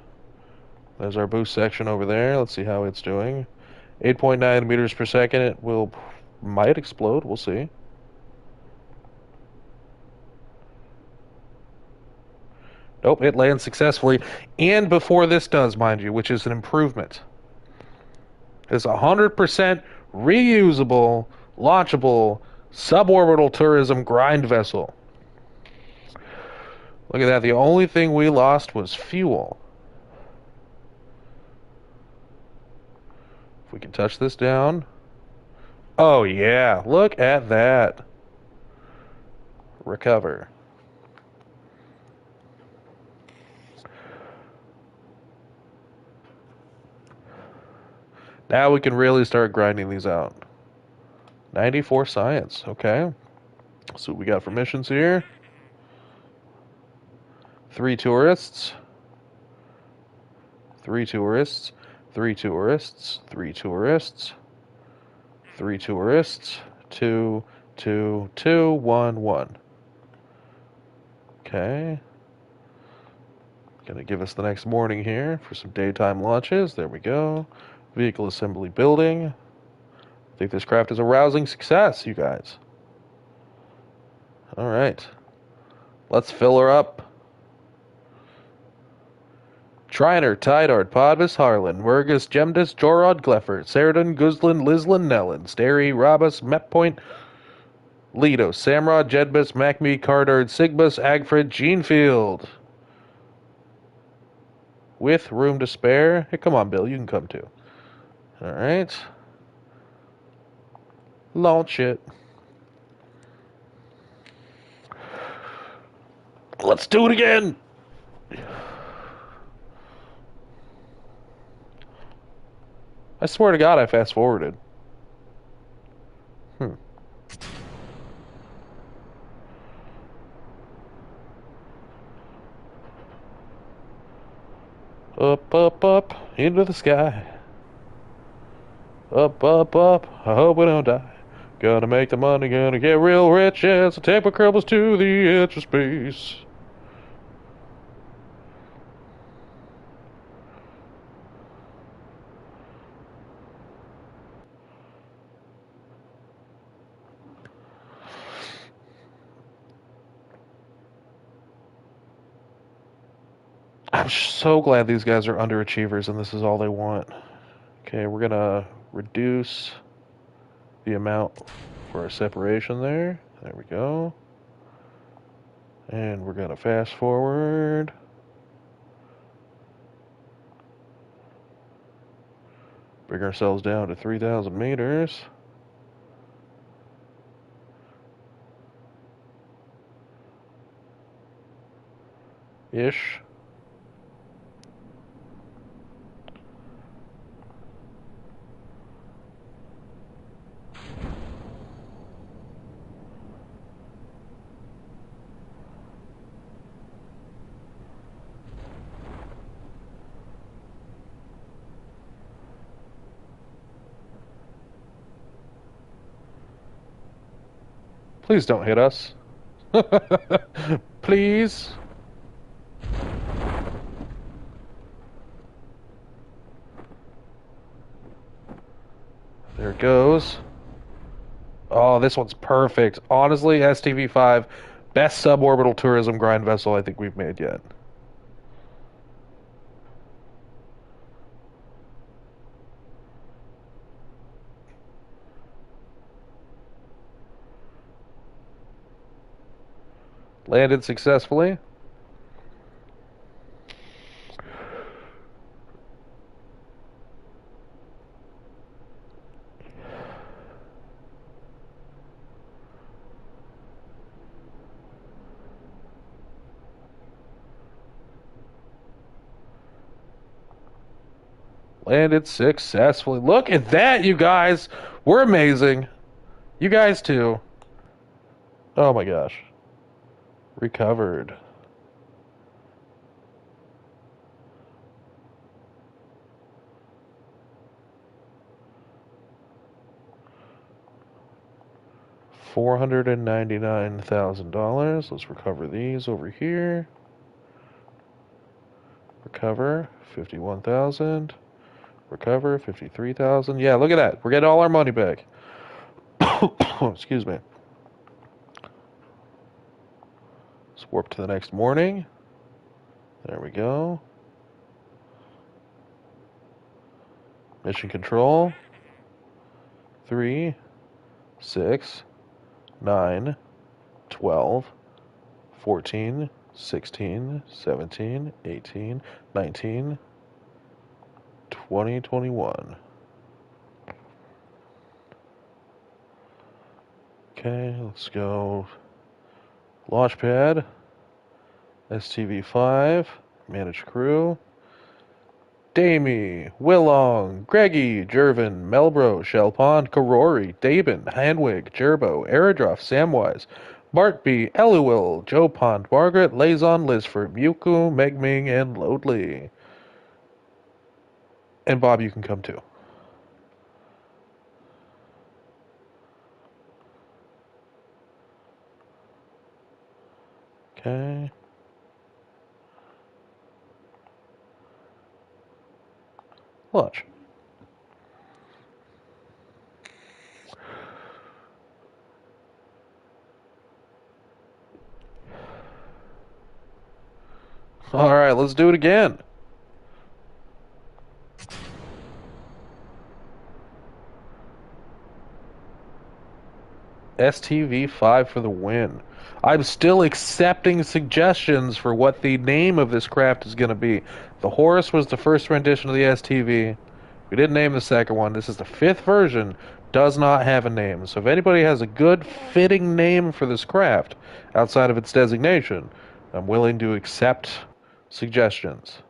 There's our boost section over there. Let's see how it's doing. 8.9 meters per second. It might explode. We'll see. Nope, it lands successfully. And before this does, mind you, which is an improvement. It's 100% reusable, launchable, suborbital tourism grind vessel. Look at that. The only thing we lost was fuel. If we can touch this down. Oh, yeah. Look at that. Recover. Now we can really start grinding these out. 94 science. Okay. So we got for missions here. 3 tourists. 3 tourists. 3 tourists. 3 tourists. 3 tourists. 2, 2, 2, 1, 1. Okay. Gonna give us the next morning here for some daytime launches. There we go. Vehicle assembly building. I think this craft is a rousing success, you guys. All right. Let's fill her up. Triner, Tidart, Podvis, Harlan, Wergus, Gemdus, Jorod, Gleffert, Ceridon, Guzlin, Lislin, Nellin, Steri, Rabus, Metpoint, Lido, Samrod, Jedbus, Macme, Cardard, Sigbus, Agfred, Genefield. With room to spare. Hey, come on, Bill. You can come too. All right. Launch it. Let's do it again. I swear to God, I fast forwarded. Up, up, up, into the sky. Up, up, up, I hope we don't die. Gonna make the money, gonna get real rich, yeah, so take my cribbles to the edge of space. I'm so glad these guys are underachievers and this is all they want. Okay, we're gonna reduce the amount for a separation there. There we go. And we're gonna fast forward. Bring ourselves down to 3,000 meters. Ish. Please don't hit us. Please. There it goes. Oh, this one's perfect. Honestly, STV-5, best suborbital tourism grind vessel I think we've made yet. Landed successfully. Landed successfully. Look at that, you guys. We're amazing. You guys too. Oh my gosh. Recovered. $499,000. Let's recover these over here. Recover 51,000. Recover 53,000. Yeah, look at that. We're getting all our money back. Excuse me. Let's warp to the next morning. There we go. Mission control. 3, 6, 9, 12, 14, 16, 17, 18, 19, 20, 21. Okay, let's go. Launchpad. STV-5. Manage crew. Damie, Willong, Greggy, Jervin, Melbro, Shellpond, Karori, Dabin, Hanwig, Jerbo, Aerodroff, Samwise, Bartby, Eluil, Joe Pond, Margaret, Lazon, Lisford, Muku, Megming, and Lodley. And Bob, you can come too. Okay. Launch. All right, let's do it again. STV-5 for the win. I'm still accepting suggestions for what the name of this craft is going to be. The Horus was the first rendition of the STV. We didn't name the second one. This is the fifth version. Does not have a name. So if anybody has a good fitting name for this craft outside of its designation, I'm willing to accept suggestions.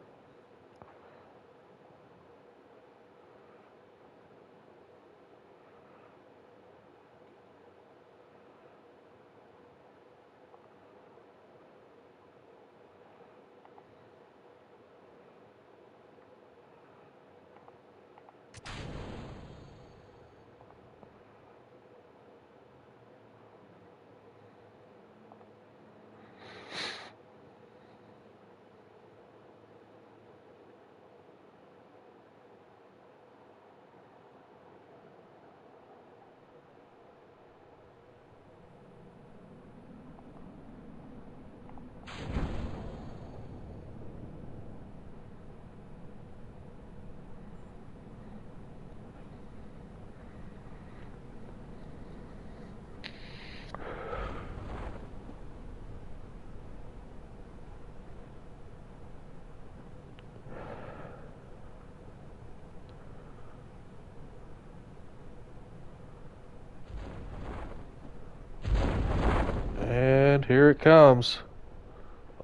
Here it comes.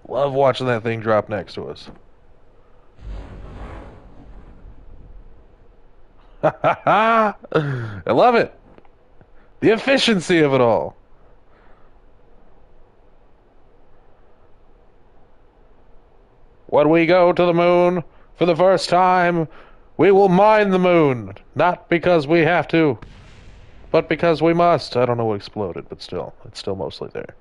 Love watching that thing drop next to us. I love it. The efficiency of it all. When we go to the moon for the first time, we will mine the moon. Not because we have to, but because we must. I don't know what exploded, but still, it's still mostly there.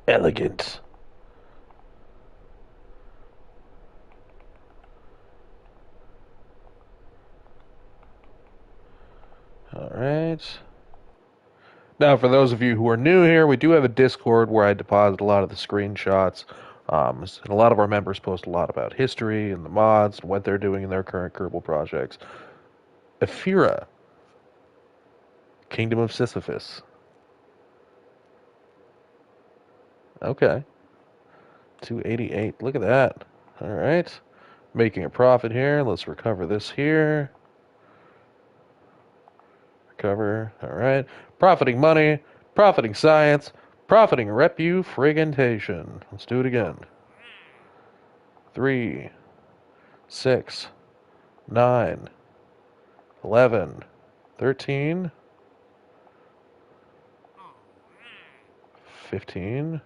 Elegant. All right. Now, for those of you who are new here, we do have a Discord where I deposit a lot of the screenshots. And a lot of our members post a lot about history and the mods and what they're doing in their current Kerbal projects. Ephira, Kingdom of Sisyphus. Okay. 288. Look at that. All right. Making a profit here. Let's recover this here. Recover. All right. Profiting money. Profiting science. Profiting repu-frigantation. Let's do it again. 3, 6, 9, 11, 13, 15,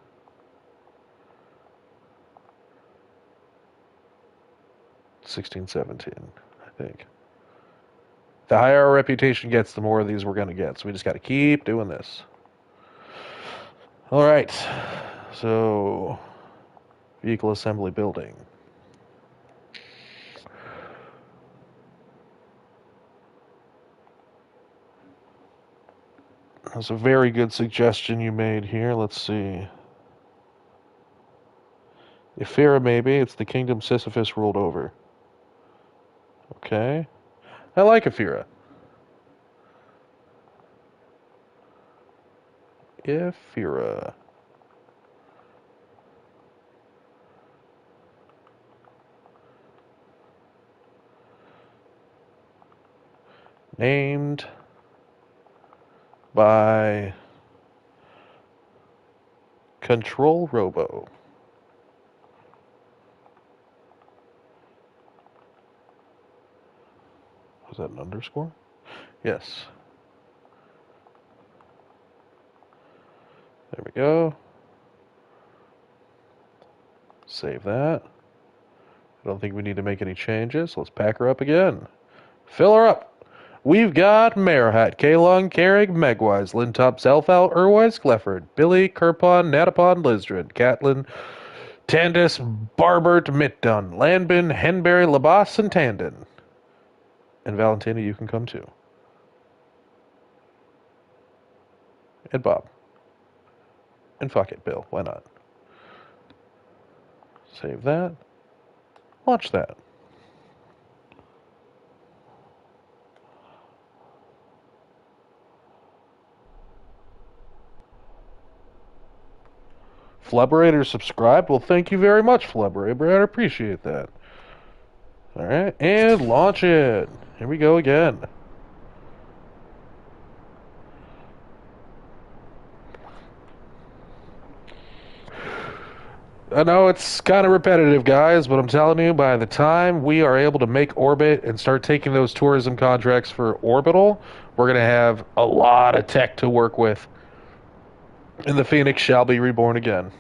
16, 17, I think. The higher our reputation gets, the more of these we're going to get. So we just got to keep doing this. All right. So, vehicle assembly building. That's a very good suggestion you made here. Let's see. Ephira, maybe. It's the Kingdom Sisyphus ruled over. Okay. I like Ephira. Ephira. Named by Control Robo. Was that an underscore? Yes. There we go. Save that. I don't think we need to make any changes. Let's pack her up again. Fill her up. We've got Marahat, Kalung, Carrig, Megwise, Lintop, Zelfal, Urwise, Clefford, Billy, Kerpon, Natapon, Lizdred, Catlin, Tandis, Barbert, Mitdun, Landbin, Henberry, Labas, and Tandon. And Valentina, you can come too. And Bob. And fuck it, Bill. Why not? Save that. Launch that. Flubberator subscribed? Well, thank you very much, Flubberator. I appreciate that. Alright, and launch it. Here we go again. I know it's kind of repetitive, guys, but I'm telling you, by the time we are able to make orbit and start taking those tourism contracts for orbital, we're going to have a lot of tech to work with. And the Phoenix shall be reborn again.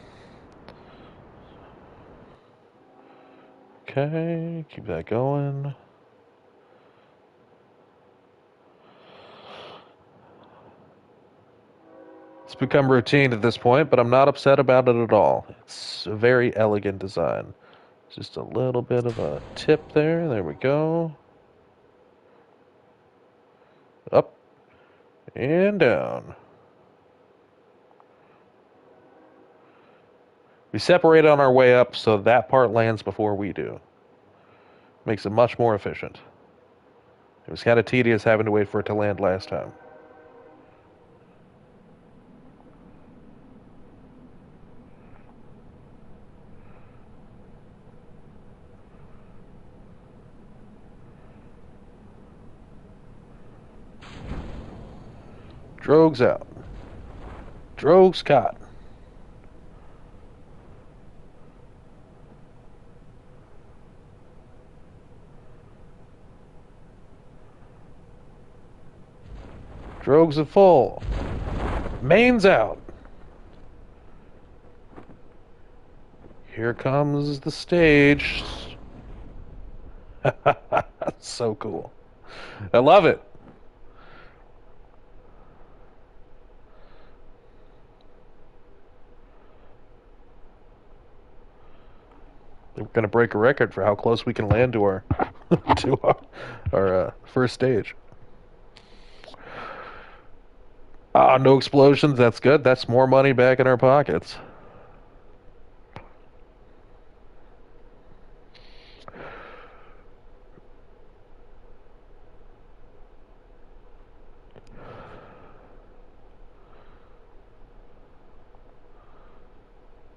Okay, keep that going. It's become routine at this point, but I'm not upset about it at all. It's a very elegant design. Just a little bit of a tip there. There we go. Up and down. We separate on our way up so that part lands before we do. Makes it much more efficient. It was kind of tedious having to wait for it to land last time. Drogue's out. Drogue's caught. Drogues at full. Main's out. Here comes the stage. That's so cool. I love it. We're going to break a record for how close we can land to our first stage. Ah, no explosions. That's good. That's more money back in our pockets.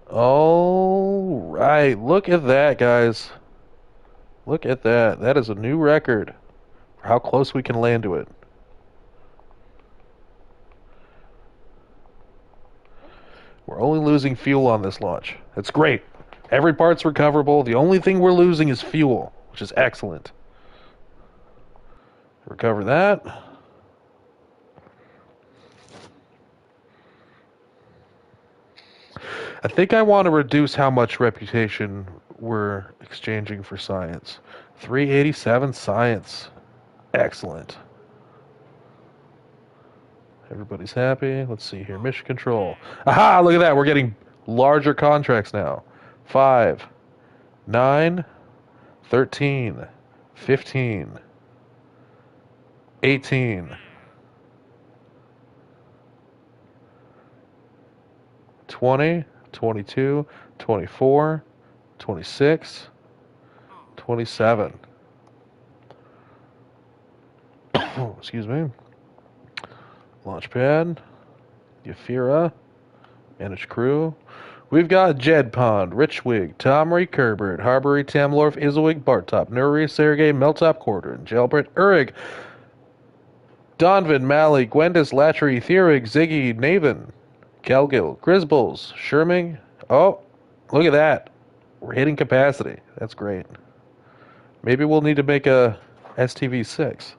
All right. Look at that, guys. Look at that. That is a new record for how close we can land to it. We're only losing fuel on this launch. That's great. Every part's recoverable. The only thing we're losing is fuel, which is excellent. Recover that. I think I want to reduce how much reputation we're exchanging for science. 387 science. Excellent. Everybody's happy. Let's see here. Mission control. Aha! Look at that. We're getting larger contracts now. 5, 9, 13, 15, 18, 20, 22, 24, 26, 27. Excuse me. Launchpad. Yafira. Managed crew. We've got Jed Pond, Richwig, Tomry, Kerbert, Harbury, Tamlorf, Iselwig, Bartop, Nuri, Sergey, Meltop, Quartern, Gelbert, Urig, Donvin, Mally, Gwendis, Latchery, Theorig, Ziggy, Naven, Galgil, Grisbulls, Sherming. Oh, look at that. We're hitting capacity. That's great. Maybe we'll need to make a STV-6.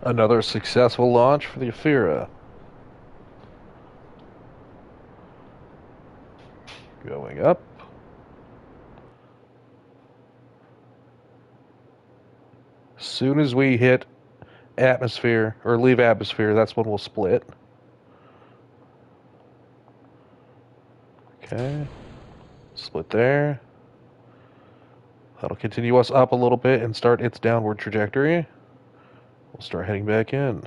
Another successful launch for the Yafira. Going up. Soon as we hit atmosphere, or leave atmosphere, that's when we'll split. Okay. Split there. That'll continue us up a little bit and start its downward trajectory. We'll start heading back in.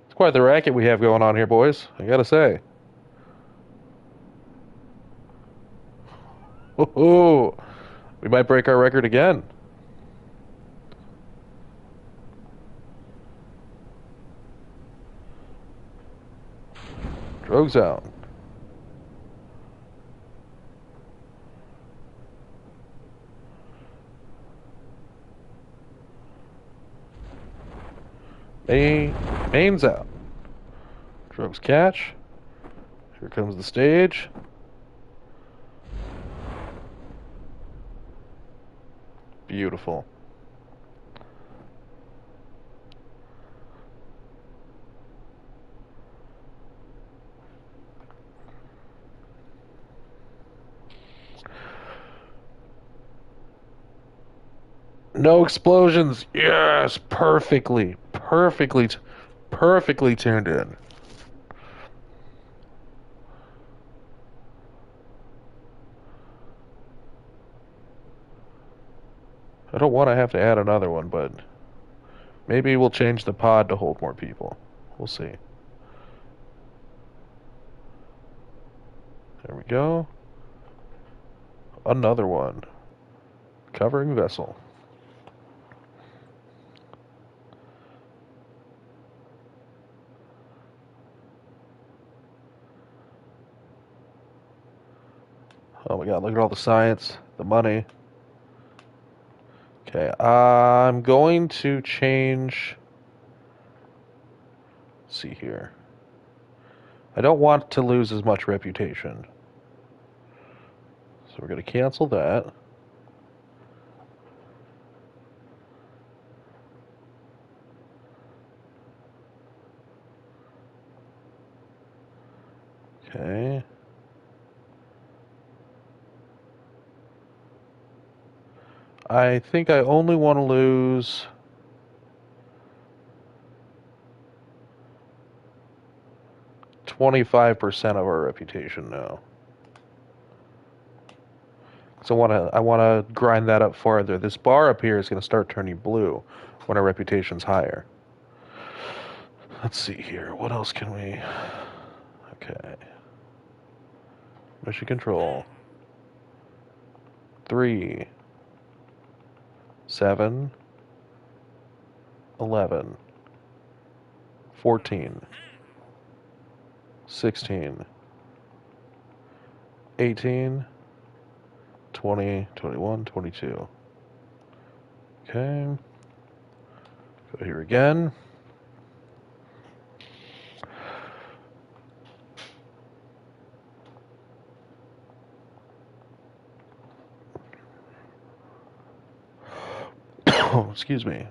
It's quite the racket we have going on here, boys. I gotta say. Ooh, we might break our record again. Drogue's out. Main's out. Drogue's catch. Here comes the stage. Beautiful. No explosions. Yes, perfectly tuned in. I don't want to have to add another one, but maybe we'll change the pod to hold more people. We'll see. There we go. Another one. Covering vessel. Oh my god, look at all the science, the money. Okay, I'm going to change. Let's see here. I don't want to lose as much reputation. So we're going to cancel that. Okay. I think I only want to lose 25% of our reputation now. So I want to grind that up farther. This bar up here is going to start turning blue when our reputation's higher. Let's see here. What else can we? Okay. Mission control. 3, 7, 11, 14, 16, 18, 20, 21, 22. Okay. Go here again. Excuse me.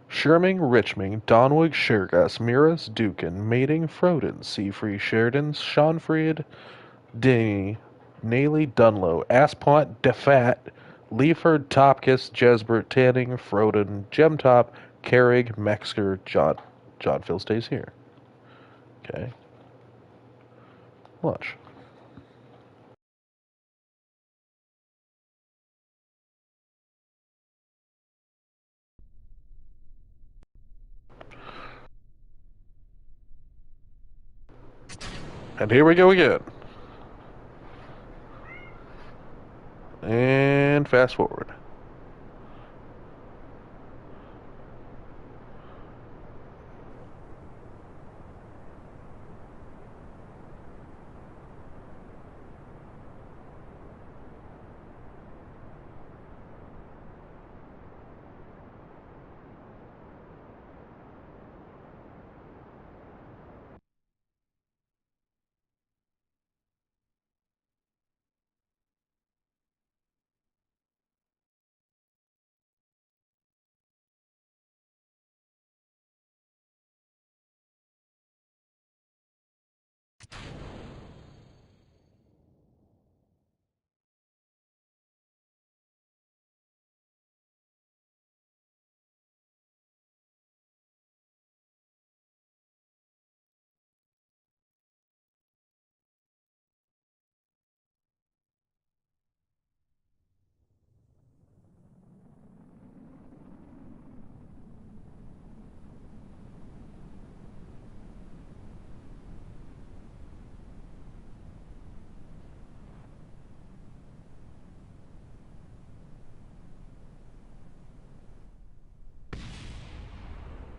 Sherming, Richming, Donwig, Shergas, Miras, Dukin, Mating, Froden, Seafree, Sheridan, Seanfried, Denny, Naley, Dunlow, Aspont, Defat, Leaford, Topkis, Jesbert, Tanning, Froden, Gemtop, Carrig, Metzger, John Phil stays here. Okay. Lunch. And here we go again. And fast forward.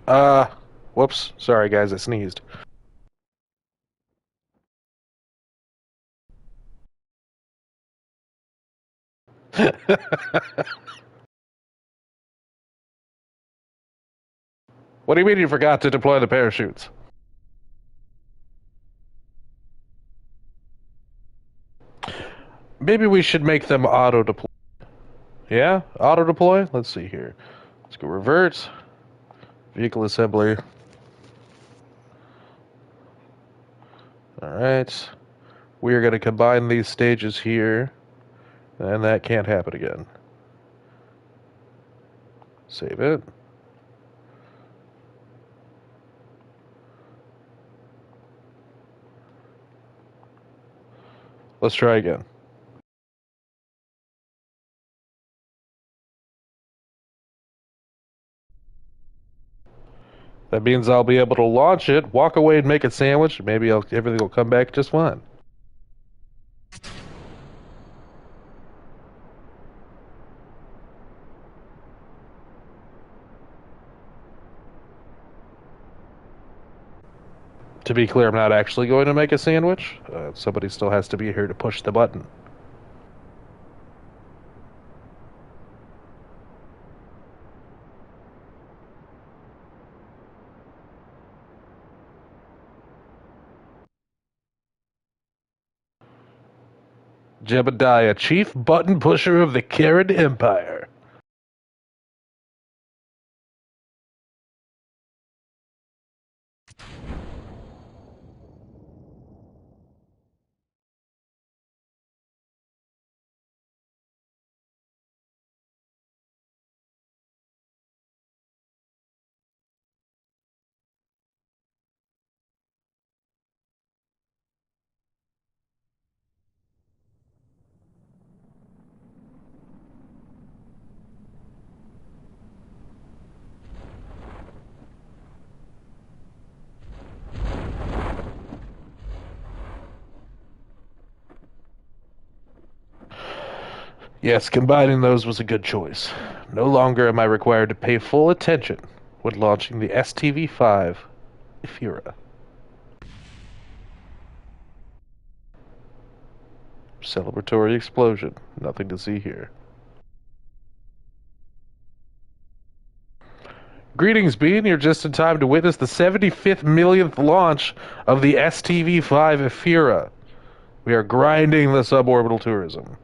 Uh, Whoops. Sorry, guys, I sneezed. What do you mean you forgot to deploy the parachutes? Maybe we should make them auto deploy. Yeah? Auto deploy? Let's see here. Let's go revert. Vehicle assembly. Alright. We are going to combine these stages here. And that can't happen again. Save it. Let's try again. That means I'll be able to launch it, walk away and make a sandwich, and maybe everything will come back just fine. To be clear, I'm not actually going to make a sandwich. Somebody still has to be here to push the button. Jebediah, chief button pusher of the Kerran Empire. Yes, combining those was a good choice. No longer am I required to pay full attention when launching the STV-5 Ephira. Celebratory explosion. Nothing to see here. Greetings, Bean. You're just in time to witness the 75th millionth launch of the STV-5 Ephira. We are grinding the suborbital tourism.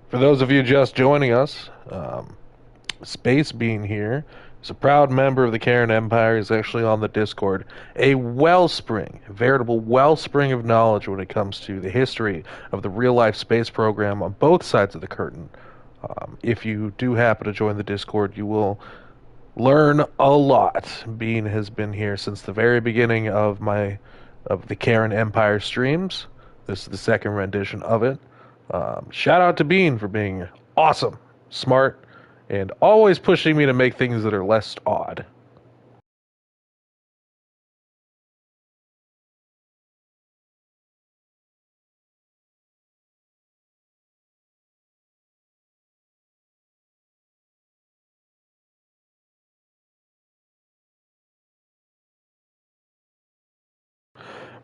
For those of you just joining us, Space Bean here is a proud member of the Kerran Empire. He's actually on the Discord. A wellspring, a veritable wellspring of knowledge when it comes to the history of the real-life space program on both sides of the curtain. If you do happen to join the Discord, you will learn a lot. Bean has been here since the very beginning of the Kerran Empire streams. This is the second rendition of it. Shout out to Bean for being awesome, smart, and always pushing me to make things that are less odd.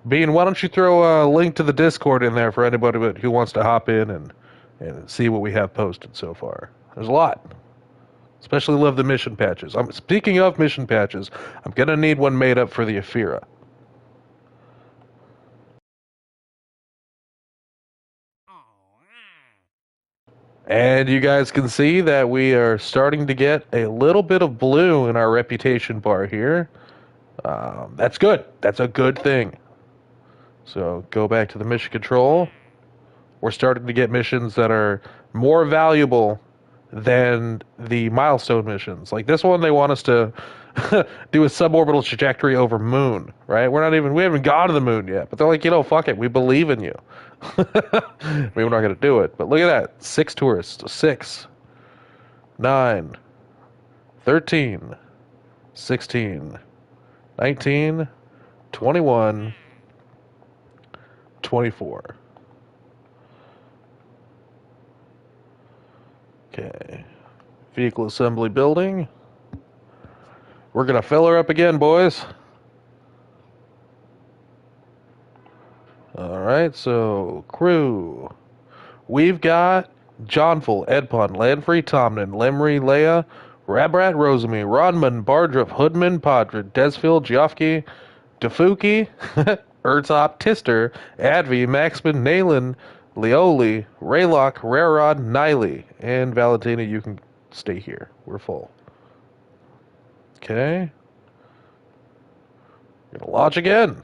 Bean, why don't you throw a link to the Discord in there for anybody who wants to hop in and see what we have posted so far? There's a lot. Especially love the mission patches. Speaking of mission patches, I'm gonna need one made up for the Ephira. And you guys can see that we are starting to get a little bit of blue in our reputation bar here. That's good. That's a good thing. So go back to the mission control. We're starting to get missions that are more valuable than the milestone missions. Like this one, they want us to do a suborbital trajectory over moon, right? We haven't gone to the moon yet, but they're like, fuck it, we believe in you. Maybe we're not going to do it, but look at that. 6 tourists. 6, 9, 13, 16, 19, 21, 24. Okay. Vehicle assembly building. We're going to fill her up again, boys. All right, so crew. We've got Johnful, Edpun, Landfree, Tomnin, Lemry, Leia, Rabrat, Rosamy, Rodman, Bardruff, Hoodman, Podred, Desfield, Giofke, Defuki, Ertop, Tister, Advi, Maxman, Nalen, Leoli, Raylock, Rarod, Niley, and Valentina, you can stay here. We're full. Okay. Gonna launch again.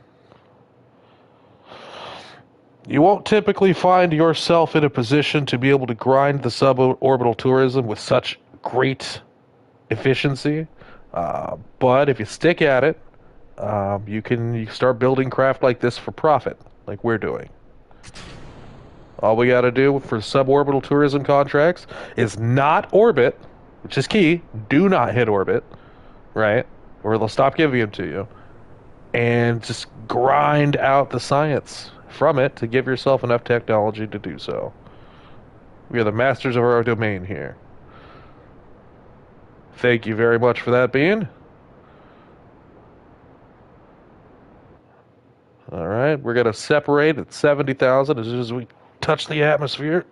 You won't typically find yourself in a position to be able to grind the suborbital tourism with such great efficiency, but if you stick at it, you start building craft like this for profit, like we're doing. All we got to do for suborbital tourism contracts is not orbit, which is key. Do not hit orbit, right? Or they'll stop giving them to you. And just grind out the science from it to give yourself enough technology to do so. We are the masters of our domain here. Thank you very much for that, Bean. All right, we're going to separate at 70,000 as soon as we touch the atmosphere.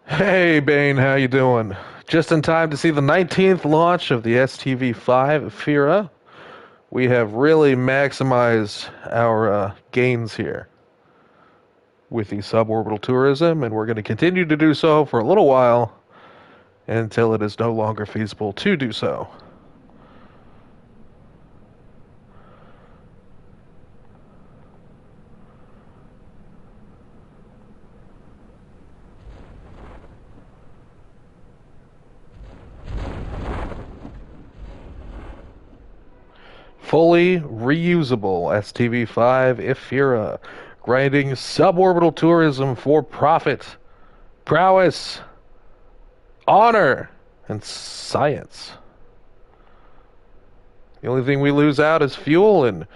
Hey, Bane, how you doing? Just in time to see the 19th launch of the STV-5 Fira. We have really maximized our gains here with the suborbital tourism, and we're going to continue to do so for a little while until it is no longer feasible to do so. Fully reusable STV-5 Ifira, grinding suborbital tourism for profit, prowess, honor, and science. The only thing we lose out is fuel and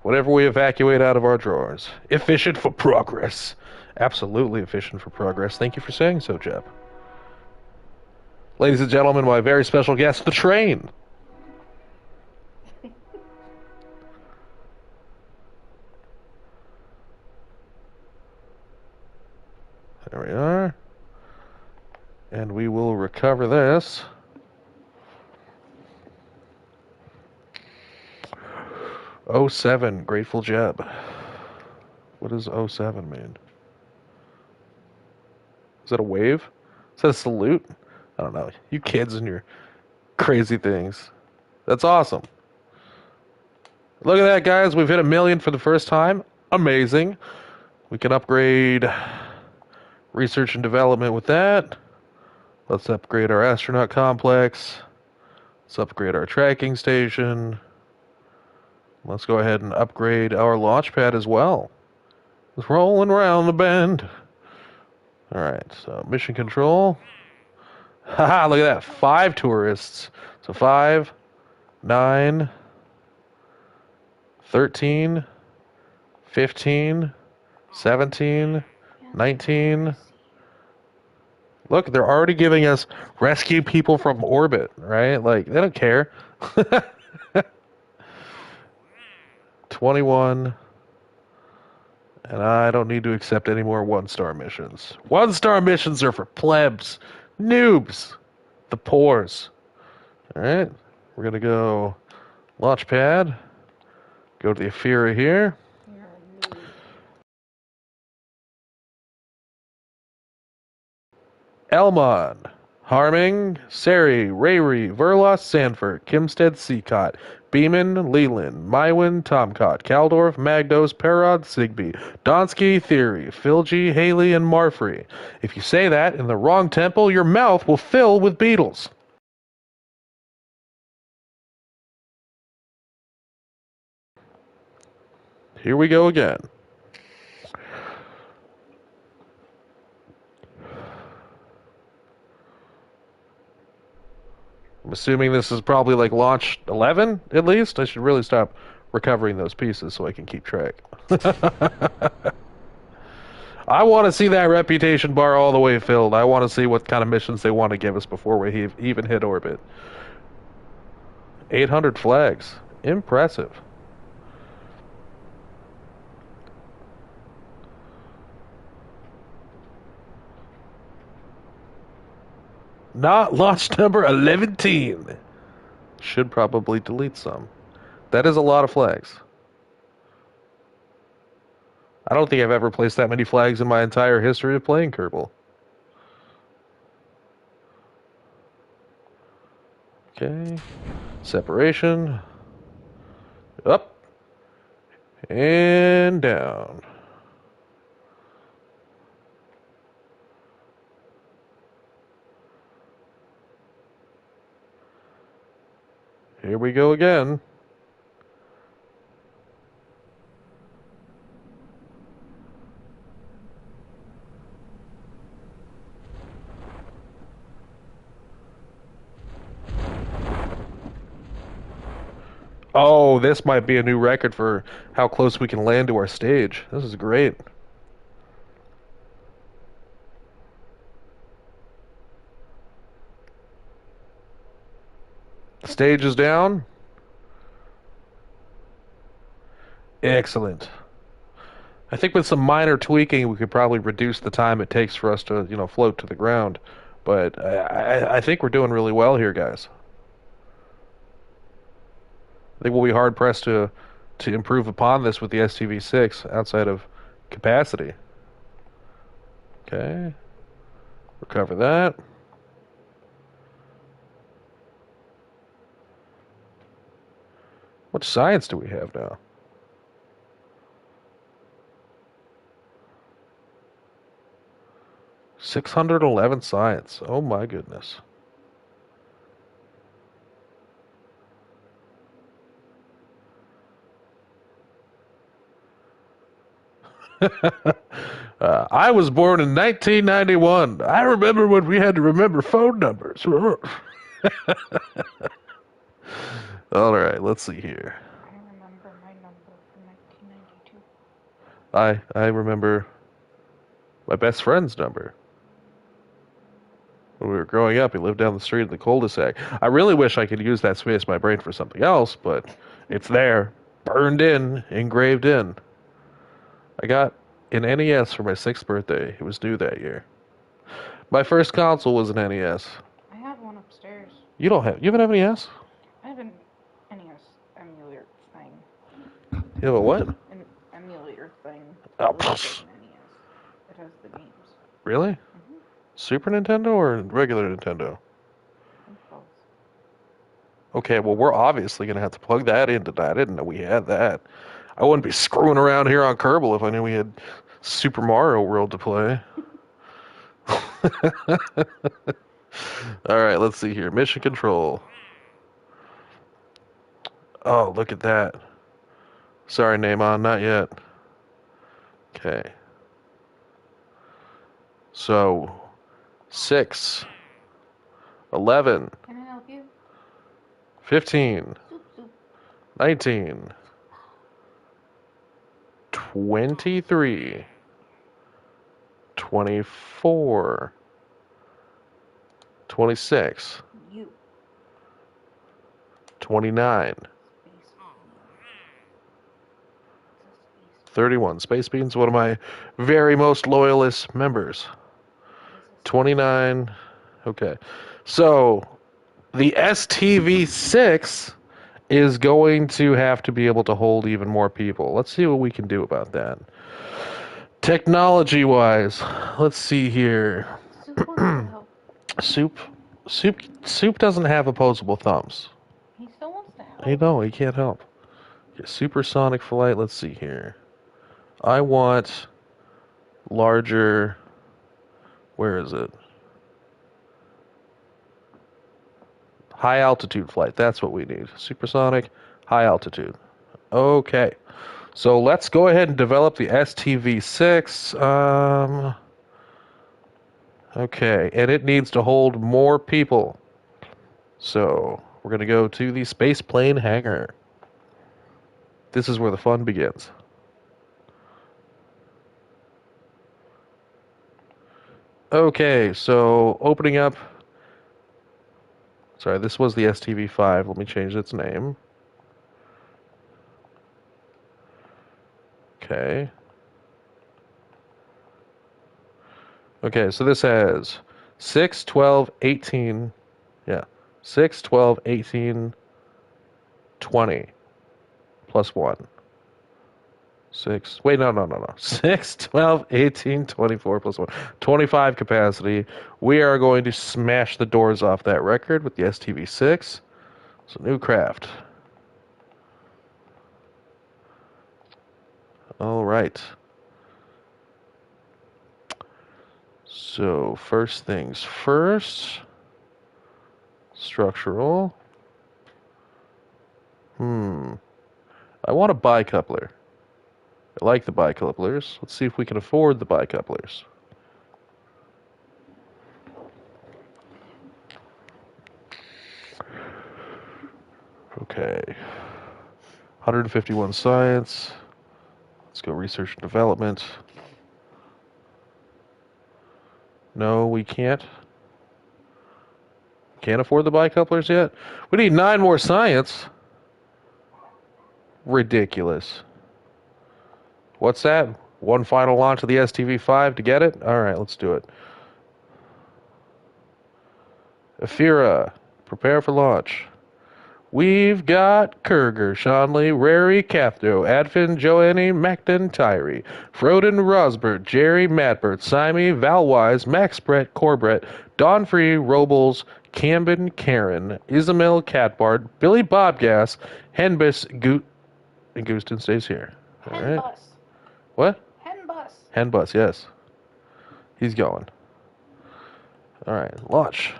whatever we evacuate out of our drawers. Efficient for progress. Absolutely efficient for progress. Thank you for saying so, Jeb. Ladies and gentlemen, my very special guest, the train. There we are. And we will recover this. '07, Grateful Jeb. What does '07 mean? Is that a wave? Is that a salute? I don't know. You kids and your crazy things. That's awesome. Look at that, guys. We've hit 1 million for the first time. Amazing. We can upgrade research and development with that. Let's upgrade our astronaut complex. Let's upgrade our tracking station. Let's go ahead and upgrade our launch pad as well. It's rolling around the bend. All right, so mission control. Haha, look at that. 5 tourists. So 5, 9, 13, 15, 17, 19. Look, they're already giving us rescue people from orbit, right? Like, they don't care. 21. And I don't need to accept any more 1-star missions. 1-star missions are for plebs, noobs, the poors. All right, we're going to go launch pad, go to the Afira here. Elmon, Harming, Sari, Rayri, Verlos, Sanford, Kimstead, Seacott, Beeman, Leland, Mywin, Tomcott, Caldorf, Magdos, Parod, Sigby, Donsky, Theory, Filgy, Haley, and Marfrey. If you say that in the wrong temple, your mouth will fill with beetles. Here we go again. I'm assuming this is probably like launch 11 at least. I should really stop recovering those pieces so I can keep track. I want to see that reputation bar all the way filled. I want to see what kind of missions they want to give us before we even hit orbit. 800 flags. Impressive. Not launch number 11. Should probably delete some. That is a lot of flags. I don't think I've ever placed that many flags in my entire history of playing Kerbal. Okay. Separation. Up. And down. Here we go again. Oh, this might be a new record for how close we can land to our stage. This is great. Stage is down. Excellent. I think with some minor tweaking, we could probably reduce the time it takes for us to, float to the ground. But I think we're doing really well here, guys. I think we'll be hard pressed to improve upon this with the STV6 outside of capacity. Okay. Recover that. What science do we have now? $611 science. Oh my goodness. I was born in 1991. I remember when we had to remember phone numbers. All right, let's see here. I remember my number from 1992. I remember my best friend's number. When we were growing up, he lived down the street in the cul-de-sac. I really wish I could use that space in my brain for something else, but it's there, burned in, engraved in. I got an NES for my 6th birthday. It was due that year. My first console was an NES. I have one upstairs. You have an NES? I have an NES emulator thing. You have a what? An emulator thing. Oh, It looks like an NES. It has the games. really? Mm-hmm. Super Nintendo or regular Nintendo? I think both. Okay, well, we're obviously going to have to plug that into that. I didn't know we had that. I wouldn't be screwing around here on Kerbal if I knew we had Super Mario World to play. All right, let's see here. Mission control. Oh, look at that. Sorry, Neymon, not yet. Okay. So, 6, 11, Can I help you? 15, Soup, soup. 19, 23, 24, 26, You. 29, Space. 31. Space Bean's one of my very most loyalist members. 29. Okay. So, the STV6 is going to have to be able to hold even more people. Let's see what we can do about that. Technology-wise, let's see here. Soup wants to help. Soup doesn't have opposable thumbs. He still wants to help. I know, he can't help. Okay, supersonic flight, let's see here. I want larger, where is it? High altitude flight, that's what we need. Supersonic, high altitude. Okay, so let's go ahead and develop the STV6. Okay, and it needs to hold more people. So we're going to go to the space plane hangar. This is where the fun begins. Okay, so opening up. Sorry, this was the STV5. Let me change its name. Okay. Okay, so this has 6, 12, 18. Yeah. 6, 12, 18, 20 plus 1. 6. Wait, no. 6, 12, 18, 24 plus 1. 25 capacity. We are going to smash the doors off that record with the STV6. It's a new craft. All right. So, first things first. Structural. I want a bicoupler. I like the bicouplers. Let's see if we can afford the bicouplers. Okay. 151 science. Let's go research and development. No, we can't. Can't afford the bicouplers yet? We need 9 more science. Ridiculous. What's that? One final launch of the STV5 to get it? Alright, let's do it. Ephira, prepare for launch. We've got Kurger, Shanley, Rary, Cathro, Adfin, Joanny, Macton, Tyree, Froden, Rosbert, Jerry, Madbert, Simi, Valwise, Max Brett, Corbett, Dawnfree, Robles, Camden, Kerran, Isabel, Catbard, Billy Bobgas, Henbus, and Gooston stays here. All Hen right. bus. What? Hen bus. Henbus, yes. He's going. All right, launch.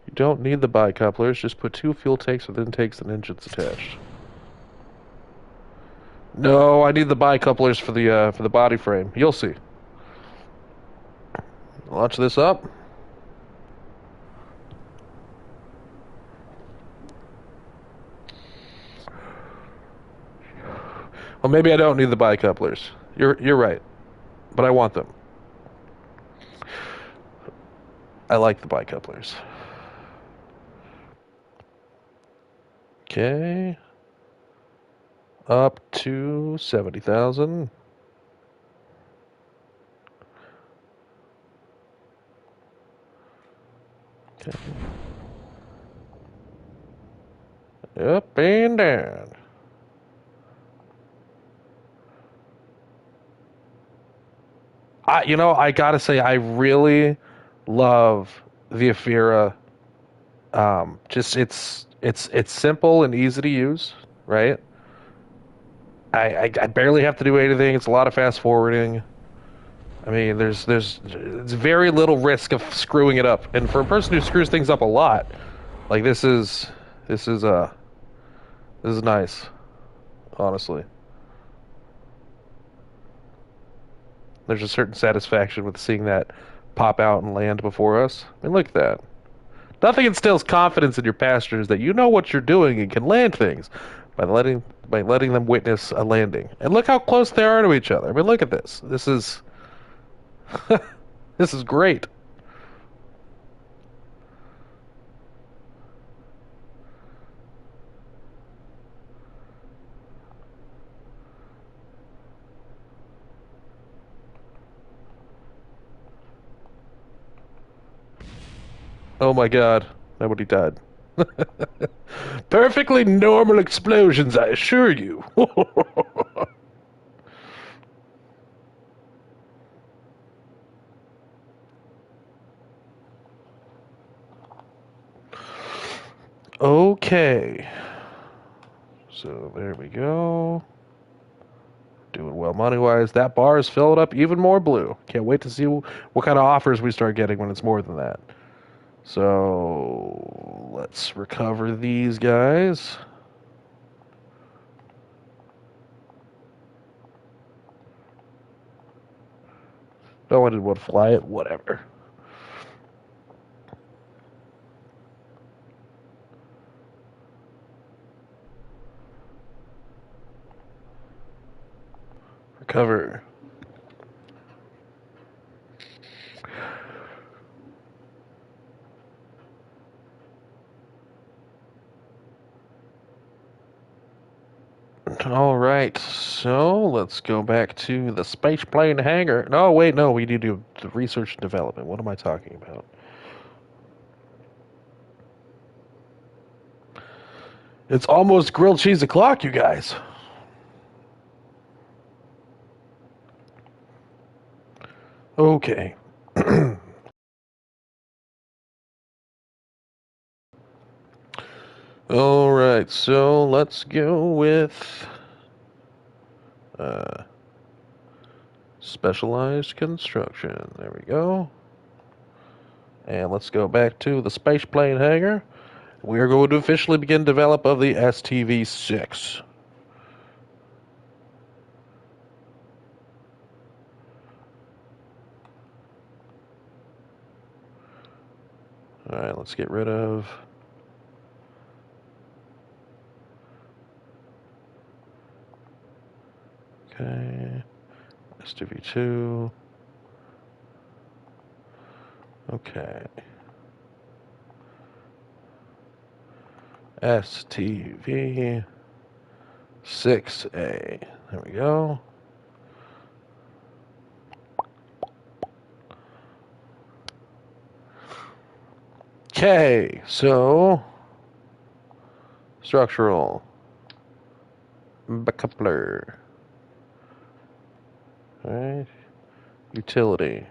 You don't need the bicouplers. Just put 2 fuel tanks with intakes and engines attached. No, I need the bicouplers for the body frame. You'll see. Launch this up. Well, maybe I don't need the bicouplers. You're right, but I want them. I like the bicouplers. Okay. Up to 70,000. Okay. Up and down. I gotta say, I really love the Ephira. Just it's simple and easy to use, right? I barely have to do anything. It's a lot of fast forwarding. I mean, it's very little risk of screwing it up. And for a person who screws things up a lot, like this is this is nice, honestly. There's a certain satisfaction with seeing that pop out and land before us. I mean, look at that. Nothing instills confidence in your passengers that you know what you're doing and can land things by letting them witness a landing. And look how close they are to each other. I mean, look at this. This is this is great. Oh my god, nobody died. Perfectly normal explosions, I assure you. Okay. So there we go. Doing well money wise. That bar is filled up even more blue. Can't wait to see what kind of offers we start getting when it's more than that. So let's recover these guys. No, I didn't want to fly it. Whatever. Recover. All right, so let's go back to the space plane hangar. No, wait, no, we need to do the research and development. What am I talking about? It's almost grilled cheese o'clock, you guys. Okay. All right, so let's go with uh, specialized construction. There we go. And let's go back to the space plane hangar. We are going to officially begin develop of the STV-6. All right, let's get rid of. Okay, STV2. Okay, STV 6A. There we go. Okay, so structural coupler. All right, utility.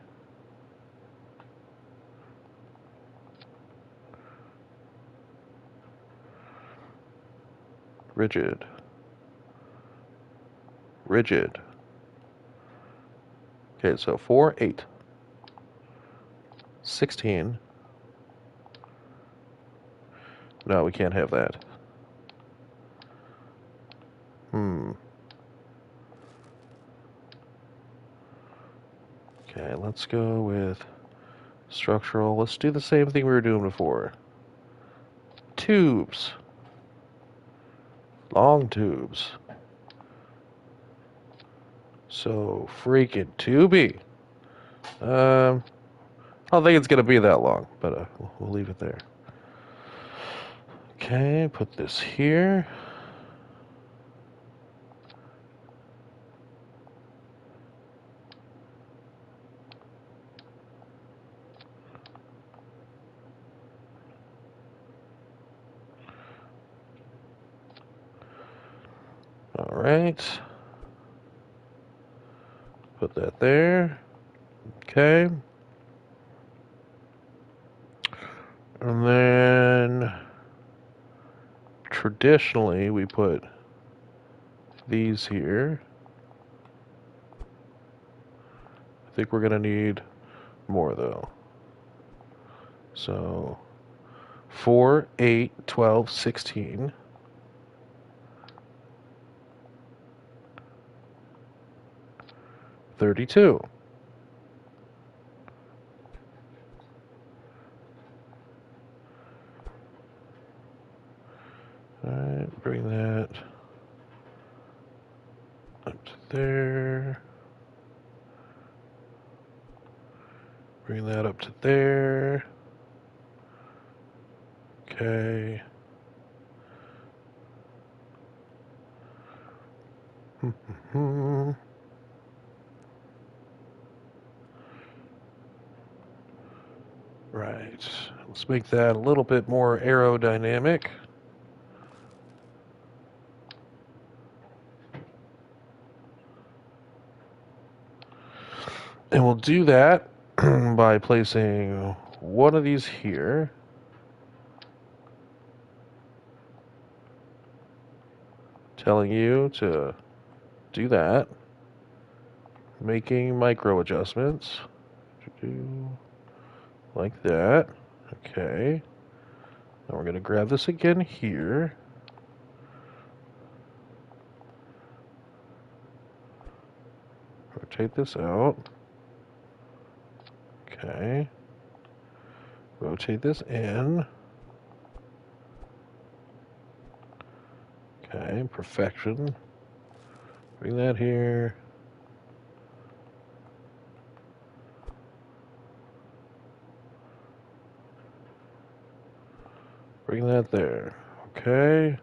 Rigid. Rigid. Okay, so 4, 8, 16. No, we can't have that. Okay, let's go with structural. Let's do the same thing we were doing before. Tubes. Long tubes. So freaking tubey. I don't think it's gonna be that long, but we'll leave it there. Okay, put this here. All right. Put that there. Okay. And then traditionally we put these here. I think we're gonna need more though. So 4, 8, 12, 16. 32. Alright, bring that up to there. Bring that up to there. Okay. Right. Let's make that a little bit more aerodynamic. And we'll do that by placing one of these here. Telling you to do that. Making micro adjustments. Like that. Okay. Now we're going to grab this again here. Rotate this out. Okay. Rotate this in. Okay, perfection. Bring that here. Bring that there. Okay.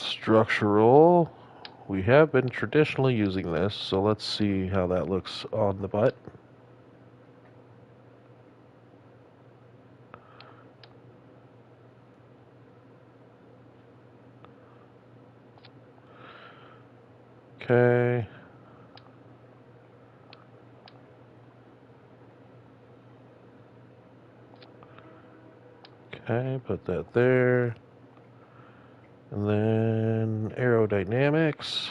Structural. We have been traditionally using this, so let's see how that looks on the butt. Okay. Okay, put that there. And then aerodynamics.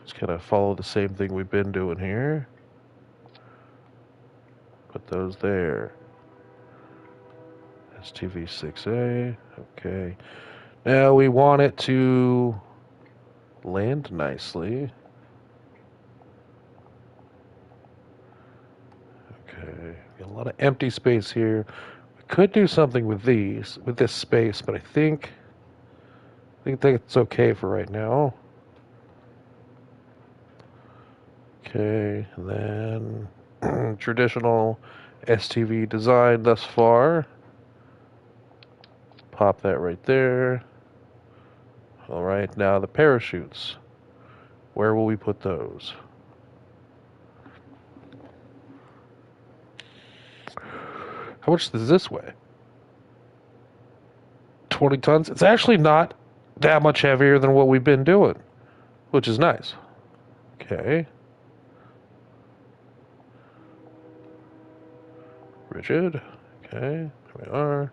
Just kind of follow the same thing we've been doing here. Put those there. STV6A. Okay. Now we want it to land nicely. Okay. Got a lot of empty space here. We could do something with this space, but I think that's okay for right now. Okay, and then traditional STV design thus far. Pop that right there. All right, now the parachutes. Where will we put those? How much does this weigh? 20 tons? It's actually not that much heavier than what we've been doing, which is nice. Okay. Rigid. Okay, there we are.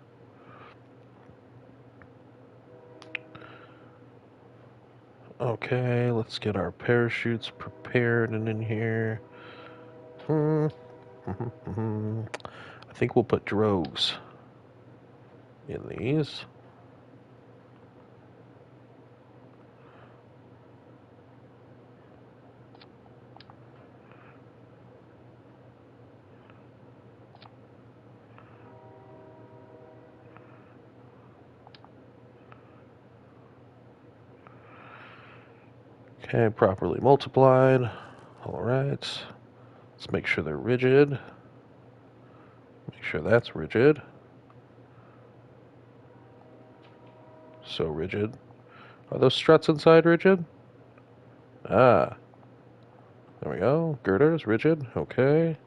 Okay, let's get our parachutes prepared and in here. I think we'll put drogues in these. Okay, properly multiplied. All right. Let's make sure they're rigid. Make sure that's rigid. So rigid. Are those struts inside rigid? Ah. There we go. Girders, rigid. Okay.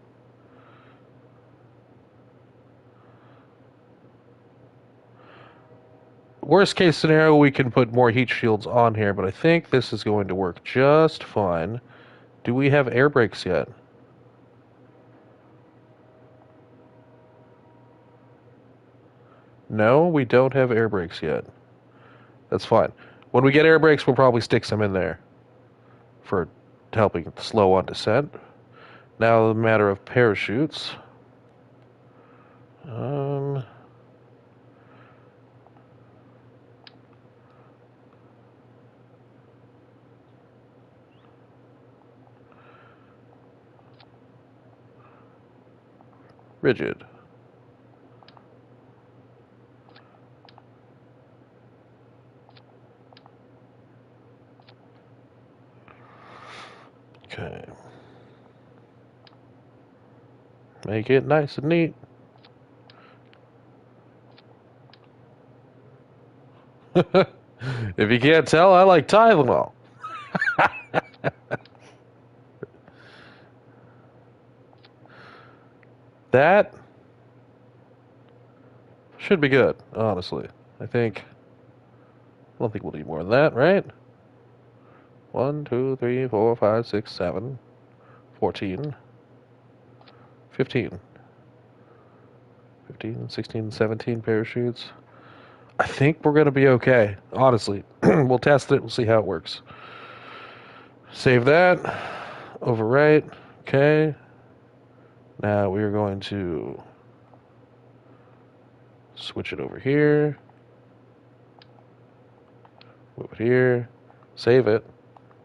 Worst case scenario, we can put more heat shields on here, but I think this is going to work just fine. Do we have air brakes yet? No, we don't have air brakes yet. That's fine. When we get air brakes, we'll probably stick some in there for helping slow on descent. Now the matter of parachutes. Um, rigid. Okay. Make it nice and neat. If you can't tell, I like Tylenol. That should be good, honestly. I don't think we'll need more than that, right? 1, 2, 3, 4, 5, 6, 7, 14, 15, 15, 16, 17 parachutes. I think we're going to be okay, honestly. We'll test it, we'll see how it works. Save that. Overwrite. Okay. Now we are going to switch it over here. Move it here. Save it.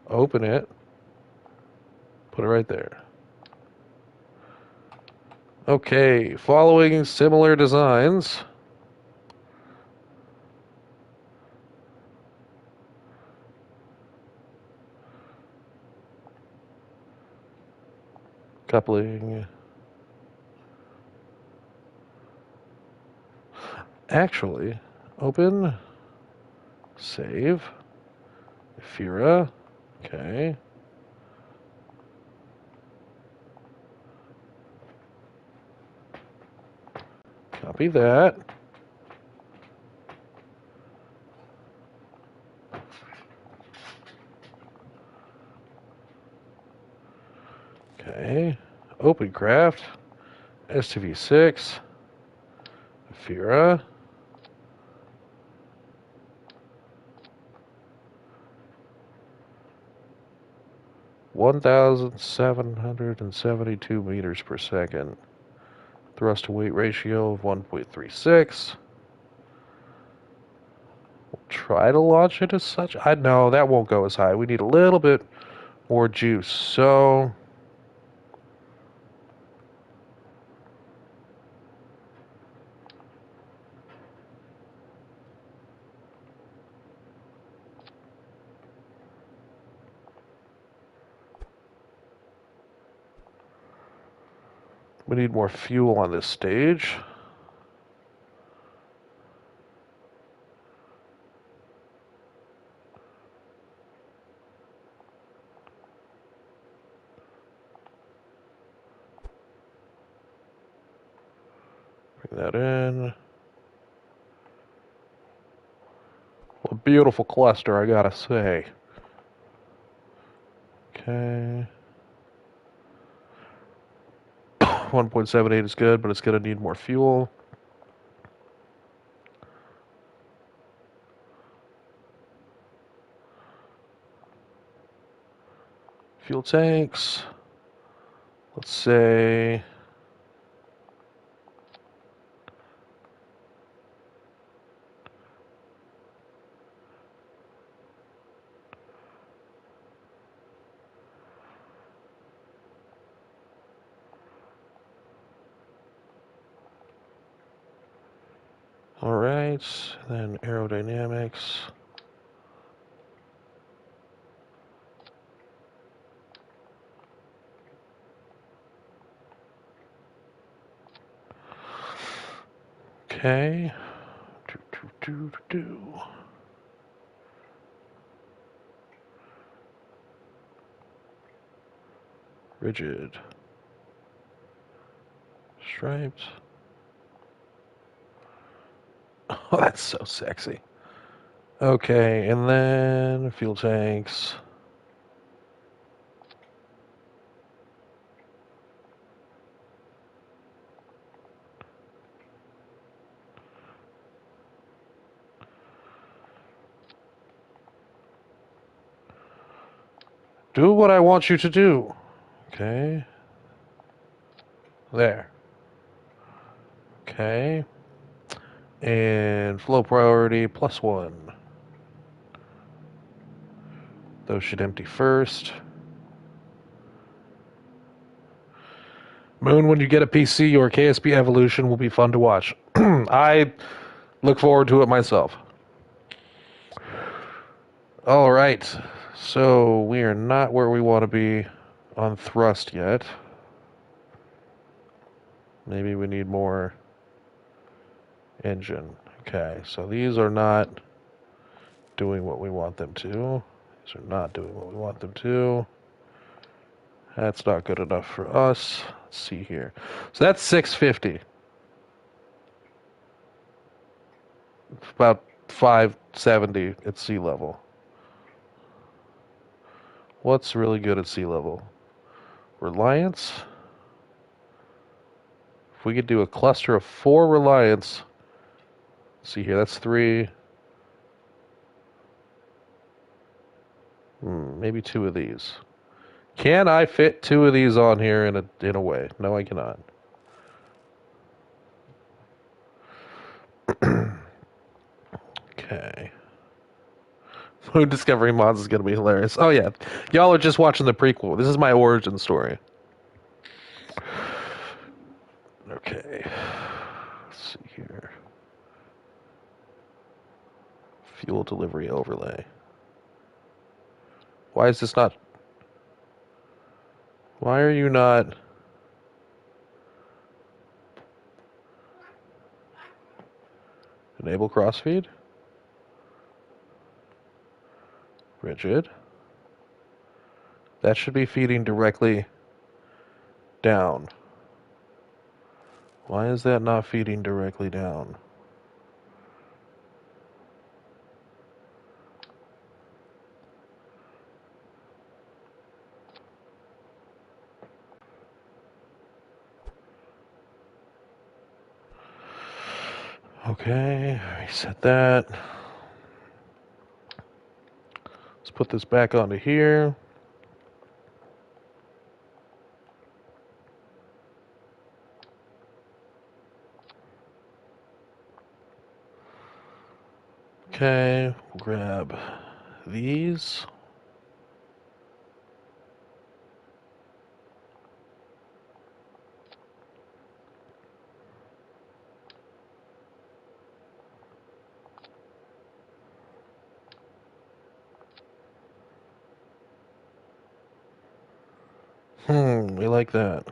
Open it. Put it right there. Okay, following similar designs. Coupling. Actually, Open. Save. Fira. Okay. Copy that. Okay. Open craft. STV6. Fira. (1,772 meters per second). Thrust to weight ratio of 1.36. We'll try to launch it as such. I know that won't go as high. We need a little bit more juice. So we need more fuel on this stage. Bring that in. A beautiful cluster, I gotta say. Okay. 1.78 is good, but it's gonna need more fuel. Fuel tanks. Let's say alright, then aerodynamics. Okay. Do. Rigid. Striped. Oh, that's so sexy. Okay, and then fuel tanks. Do what I want you to do. Okay. There. Okay. And flow priority +1. Those should empty first. Moon, when you get a PC or KSP Evolution, will be fun to watch. I look forward to it myself. All right. So we are not where we want to be on thrust yet. Maybe we need more engine. Okay, so these are not doing what we want them to. These are not doing what we want them to. That's not good enough for us. Let's see here. So that's 650. About 570 at sea level. What's really good at sea level? Reliance. If we could do a cluster of 4 Reliance. See here, that's 3. Maybe 2 of these. Can I fit 2 of these on here in a way? No, I cannot. Okay. Moon Discovery Mods is going to be hilarious. Oh, yeah. Y'all are just watching the prequel. This is my origin story. Okay. Let's see here. Fuel delivery overlay. Why is this not... Why are you not... Enable crossfeed. Rigid. That should be feeding directly down. Why is that not feeding directly down? Okay, reset that. Let's put this back onto here. Okay, we'll grab these. We like that.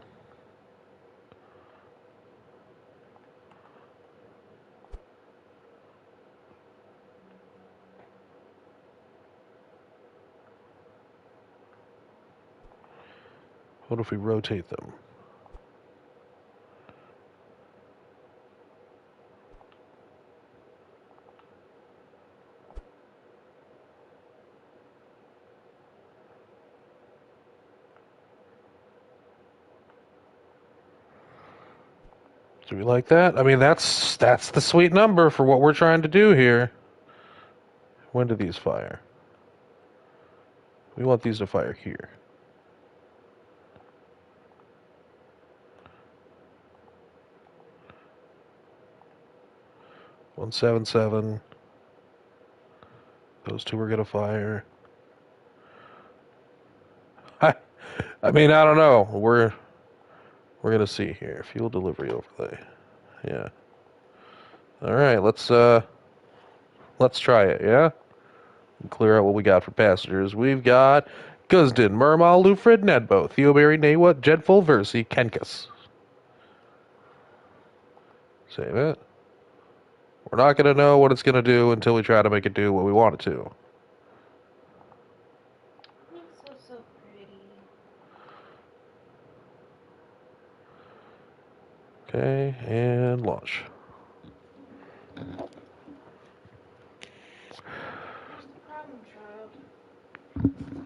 What if we rotate them? Do we like that? I mean, that's the sweet number for what we're trying to do here. When do these fire? We want these to fire here. 177. Those two are gonna fire. I mean, I don't know. We're gonna see here. Fuel delivery overlay. Yeah. All right. Let's try it. Yeah. Clear out what we got for passengers. We've got Guzden, Murmal, Lufred, Nedbo, Theoberry, Newa, Jedful, Versi, Kenkus. Save it. We're not gonna know what it's gonna do until we try to make it do what we want it to. It's so pretty. Okay, and launch. Where's the problem, child?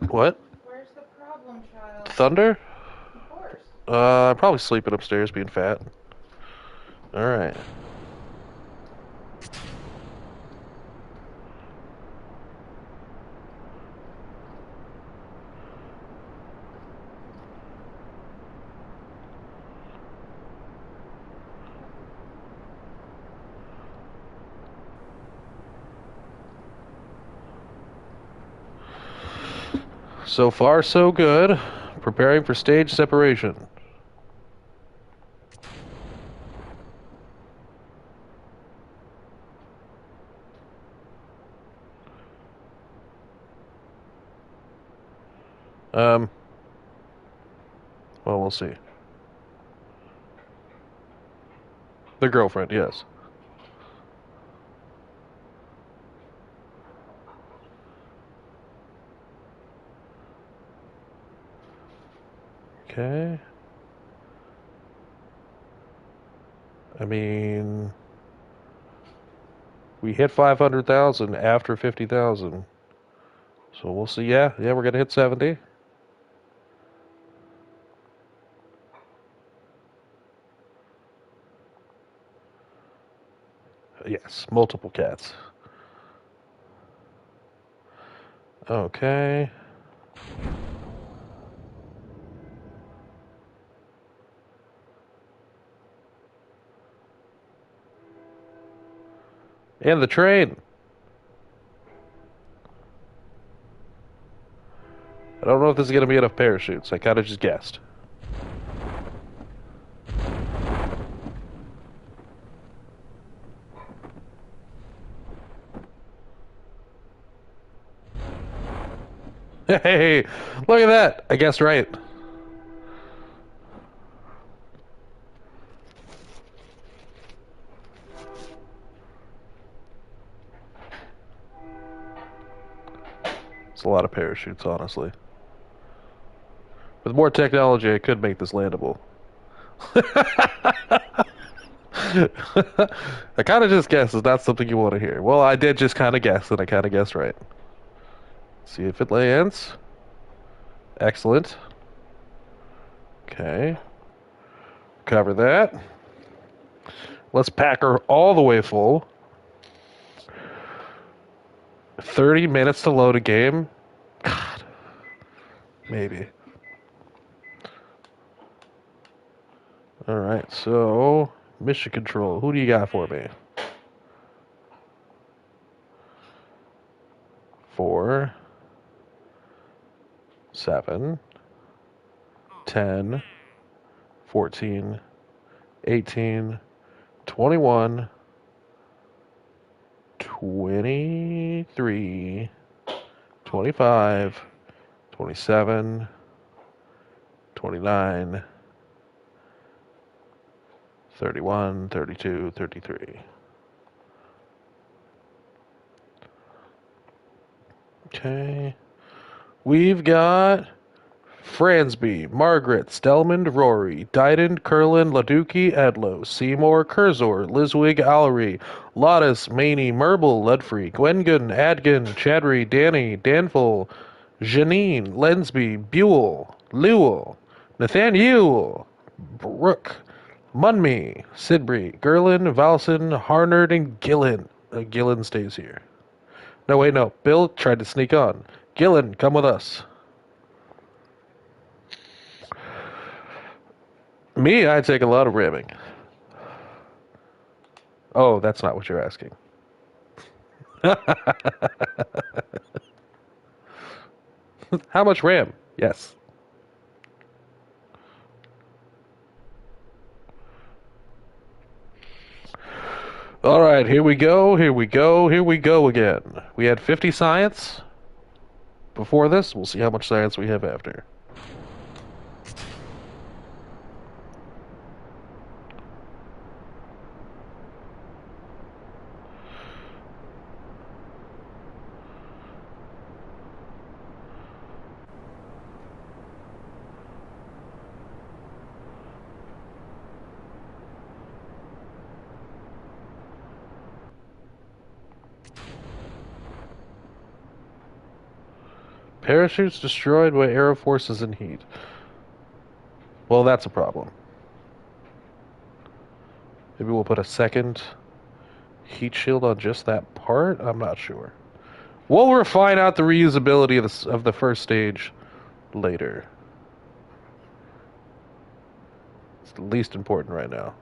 What? Where's the problem, child? Thunder? Of course. Probably sleeping upstairs being fat. Alright. So far, so good. Preparing for stage separation. Well, we'll see. The girlfriend, yes. Okay. I mean, we hit 500,000 after 50,000. So we'll see. Yeah, we're going to hit 70. Yes, multiple cats. Okay. And the train. I don't know if this is going to be enough parachutes. I kind of just guessed. Hey, look at that. I guessed right. It's a lot of parachutes, honestly. With more technology, I could make this landable. I kind of just guessed. It's not something you want to hear. Well, I did just kind of guess, and I kind of guessed right. See if it lands. Excellent. Okay. Cover that. Let's pack her all the way full. 30 minutes to load a game? God. Maybe. Alright, so... Mission control. Who do you got for me? 4... 7... 10... 14... 18... 21... 23... 25... 27... 29... 31, 32, 33. Okay. We've got Fransby, Margaret, Stelmond, Rory, Dydend, Curlin, Laduki, Edlow, Seymour, Curzor, Liswig, Allery, Lottis, Maney, Merble, Ludfrey, Gwengun, Adgan, Chadry, Danny, Danful, Janine, Lensby, Buell, Lewell, Nathaniel, Brooke, Munmy, Sidbury, Gerlin, Valson, Harnard, and Gillen. Gillen stays here. No, wait, no. Bill tried to sneak on. Gillen, come with us. Me, I take a lot of ramming. Oh, that's not what you're asking. How much RAM? Yes. All right, here we go, here we go, here we go again. We had 50 science before this. We'll see how much science we have after. Parachutes destroyed by aero forces and heat. Well, that's a problem. Maybe we'll put a second heat shield on just that part? I'm not sure. We'll refine out the reusability of the first stage later. It's the least important right now.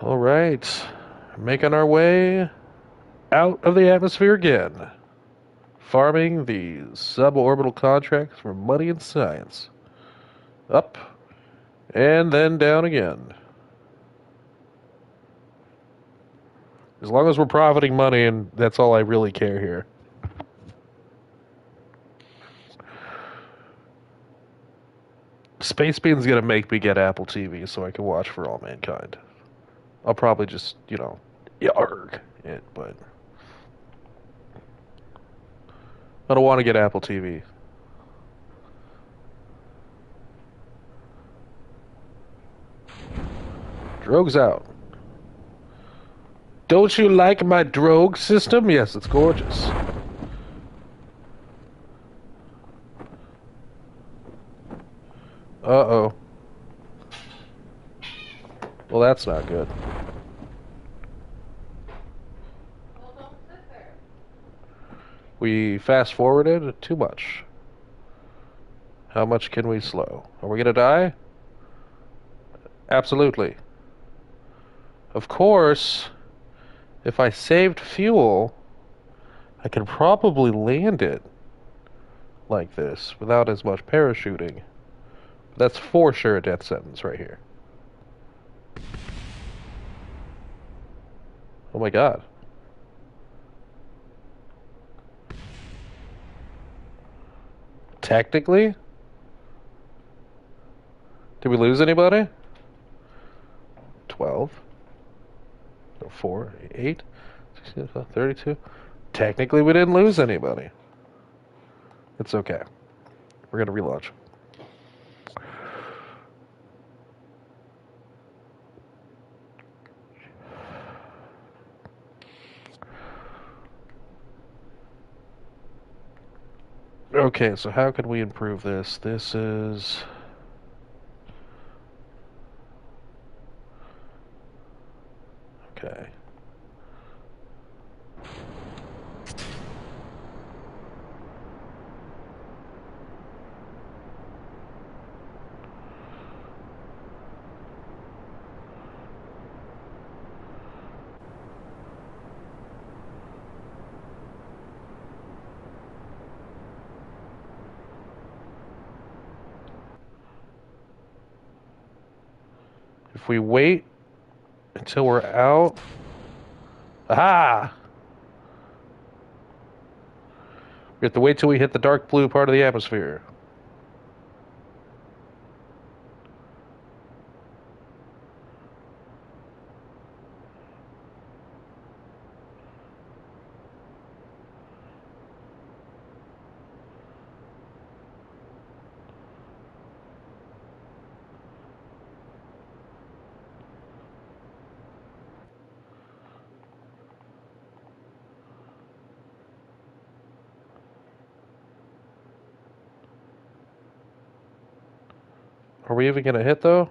All right. Making our way out of the atmosphere again. Farming these suborbital contracts for money and science. Up and then down again. As long as we're profiting money, and that's all I really care here. Space Bean's gonna make me get Apple TV so I can watch For All Mankind. I'll probably just, yarg it, but I don't want to get Apple TV. Drogue's out. Don't you like my drogue system? Yes, it's gorgeous. Uh-oh. Well, that's not good. Well, don't sit there. We fast-forwarded too much. How much can we slow? Are we gonna die? Absolutely. Of course, if I saved fuel, I could probably land it like this without as much parachuting. That's for sure a death sentence right here. Oh my god. Technically? Did we lose anybody? 12. No, 4, 8, 16, 32. Technically, we didn't lose anybody. It's okay. We're going to relaunch. Okay, so how can we improve this? This is... Okay. If we wait until we're out... Aha! We have to wait till we hit the dark blue part of the atmosphere. Are we even gonna hit, though?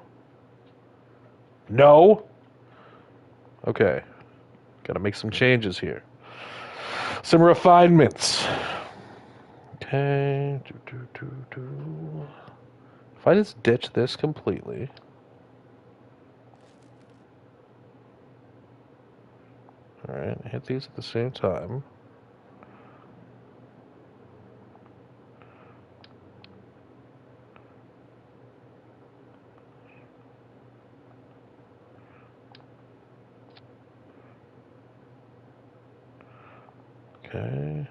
No! Okay. Gotta make some changes here. Some refinements. Okay. If I just ditch this completely... Alright, hit these at the same time. Okay.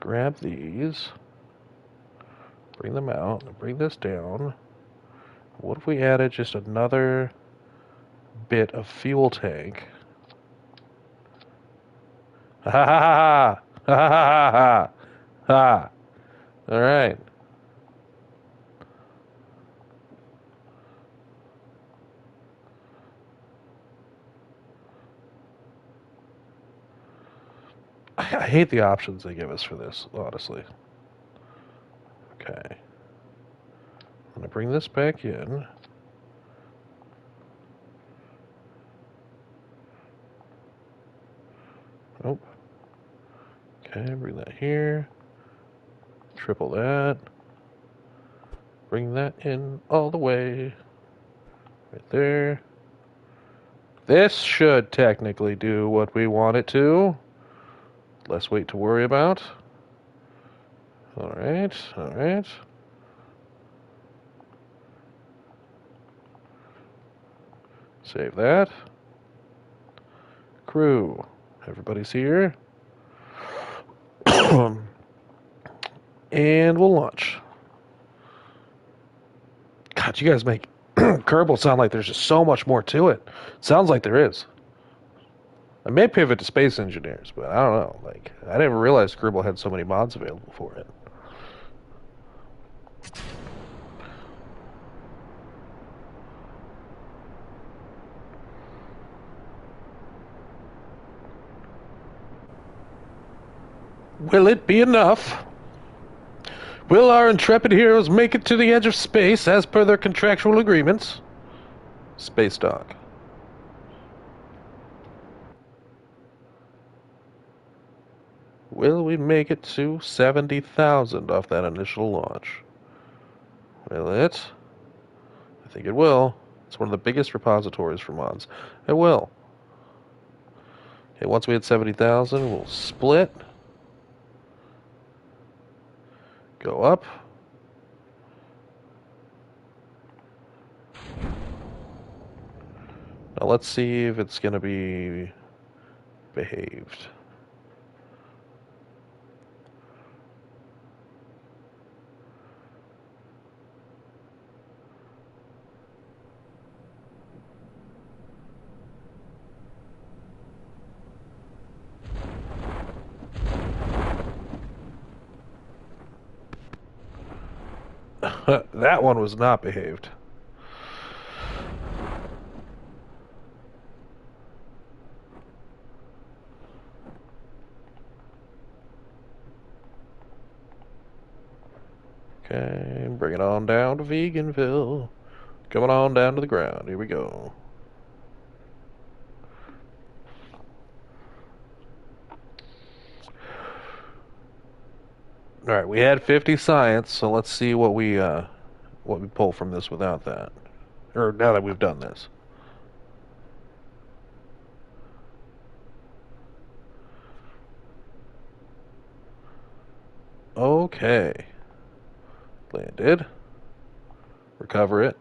Grab these. Bring them out. Bring this down. What if we added just another bit of fuel tank? Ha ha ha ha! Ha ha ha ha! Alright. I hate the options they give us for this, honestly. Okay. I'm gonna bring this back in. Oh. Okay, bring that here. Triple that. Bring that in all the way. Right there. This should technically do what we want it to. Less weight to worry about. Alright, alright. Save that. Crew. Everybody's here. And we'll launch. God, you guys make Kerbal sound like there's just so much more to it. Sounds like there is. I may pivot to Space Engineers, but I don't know. Like, I didn't realize Kerbal had so many mods available for it. Will it be enough? Will our intrepid heroes make it to the edge of space as per their contractual agreements? Space Dock. Will we make it to 70,000 off that initial launch? Will it? I think it will. It's one of the biggest repositories for mods. It will. Okay, once we hit 70,000, we'll split. Go up. Now let's see if it's going to be behaved. That one was not behaved. Okay, bring it on down to Veganville. Coming on down to the ground. Here we go. All right, we had 50 science, so let's see what we pull from this without that. Or now that we've done this. Okay. Landed. Recover it.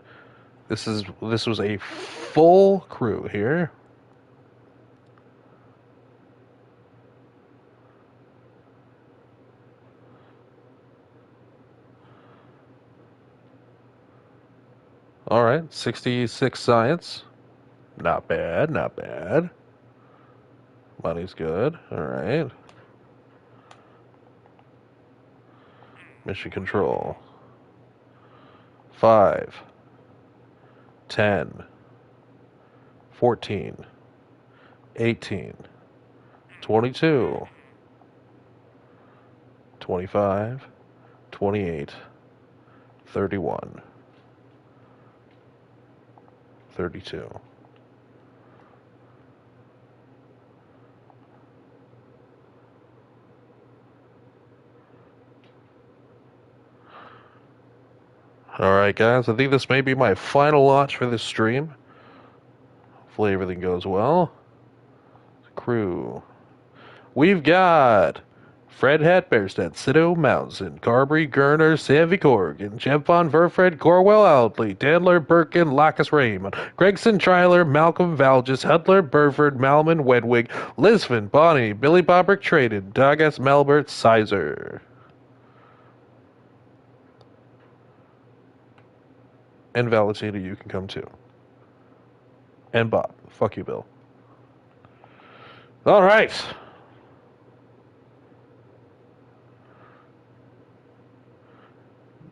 This was a full crew here. All right, 66 science. Not bad, not bad. Money's good. All right. Mission control. 5, 10, 14, 18, 22, 25, 28, 31, 32. Alright, guys, I think this may be my final launch for this stream. Hopefully everything goes well. Crew. We've got Fred Hatberstedt, Sido Mountain, Carberry, Gerner, Savvy Corrigan, Jeff Von Verfred, Corwell Outley, Dandler, Birkin, Lacus Raymond, Gregson Triler, Malcolm Valges, Hudler, Burford, Malman, Wedwig, Lisvin, Bonnie, Billy Bobrick Traded, Doug S. Melbert, Sizer. And Valentina, you can come too. And Bob. Fuck you, Bill. All right.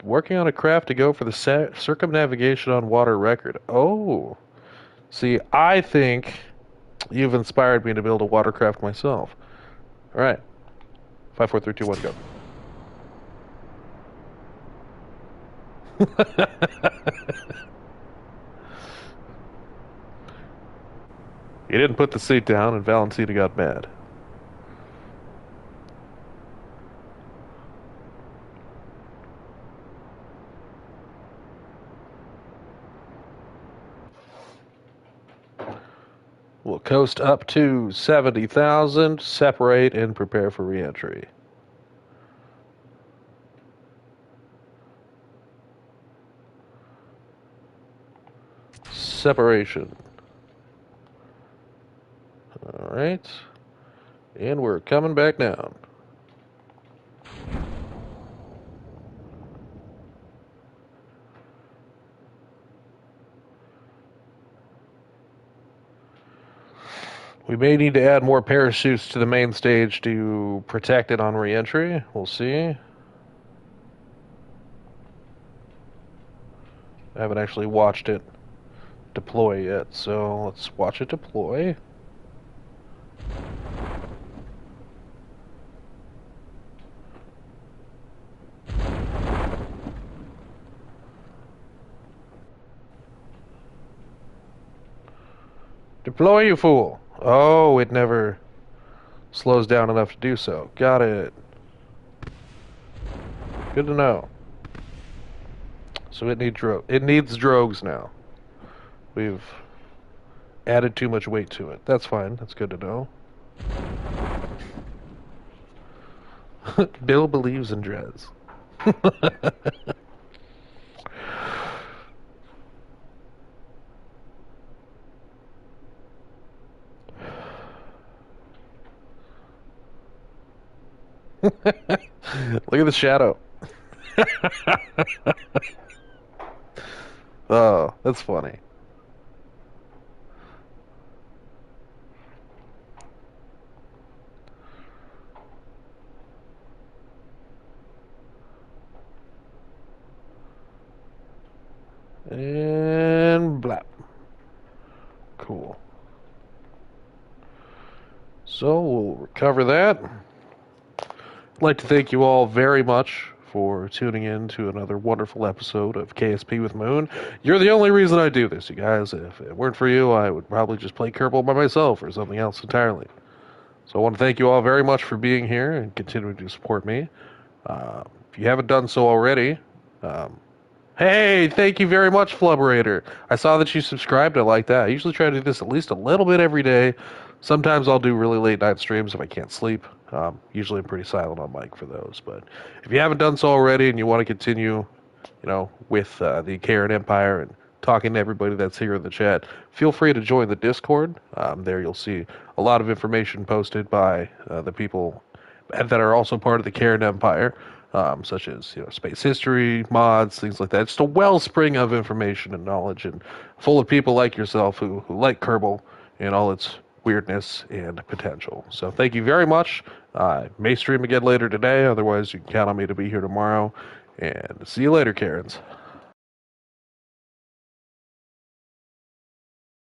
Working on a craft to go for the circumnavigation on water record. Oh. See, I think you've inspired me to build a watercraft myself. All right. 5, 4, 3, 2, 1, go. You didn't put the seat down, and Valentina got mad. We'll coast up to 70,000, separate, and prepare for reentry. Separation. All right. And we're coming back down. We may need to add more parachutes to the main stage to protect it on reentry. We'll see. I haven't actually watched it deploy yet, so let's watch it deploy. Deploy, you fool! Oh, it never slows down enough to do so. Got it. Good to know. So it needs drogues now. We've added too much weight to it. That's fine. That's good to know. Bill believes in Drez. Look at the shadow. Oh, that's funny. And blap. Cool. So we'll recover that. I'd like to thank you all very much for tuning in to another wonderful episode of KSP with Moon. You're the only reason I do this, you guys. If it weren't for you, I would probably just play Kerbal by myself or something else entirely. So I want to thank you all very much for being here and continuing to support me. If you haven't done so already, um, hey, thank you very much, Flubberator. I saw that you subscribed. I like that. I usually try to do this at least a little bit every day. Sometimes I'll do really late night streams if I can't sleep. Usually I'm pretty silent on mic for those. But if you haven't done so already and you want to continue, with the Kerran Empire and talking to everybody that's here in the chat, feel free to join the Discord. There you'll see a lot of information posted by the people that are also part of the Kerran Empire, such as space history, mods, things like that. Just a wellspring of information and knowledge, and full of people like yourself who like Kerbal and all its weirdness and potential. So thank you very much. May stream again later today. Otherwise, you can count on me to be here tomorrow. And see you later, Karens.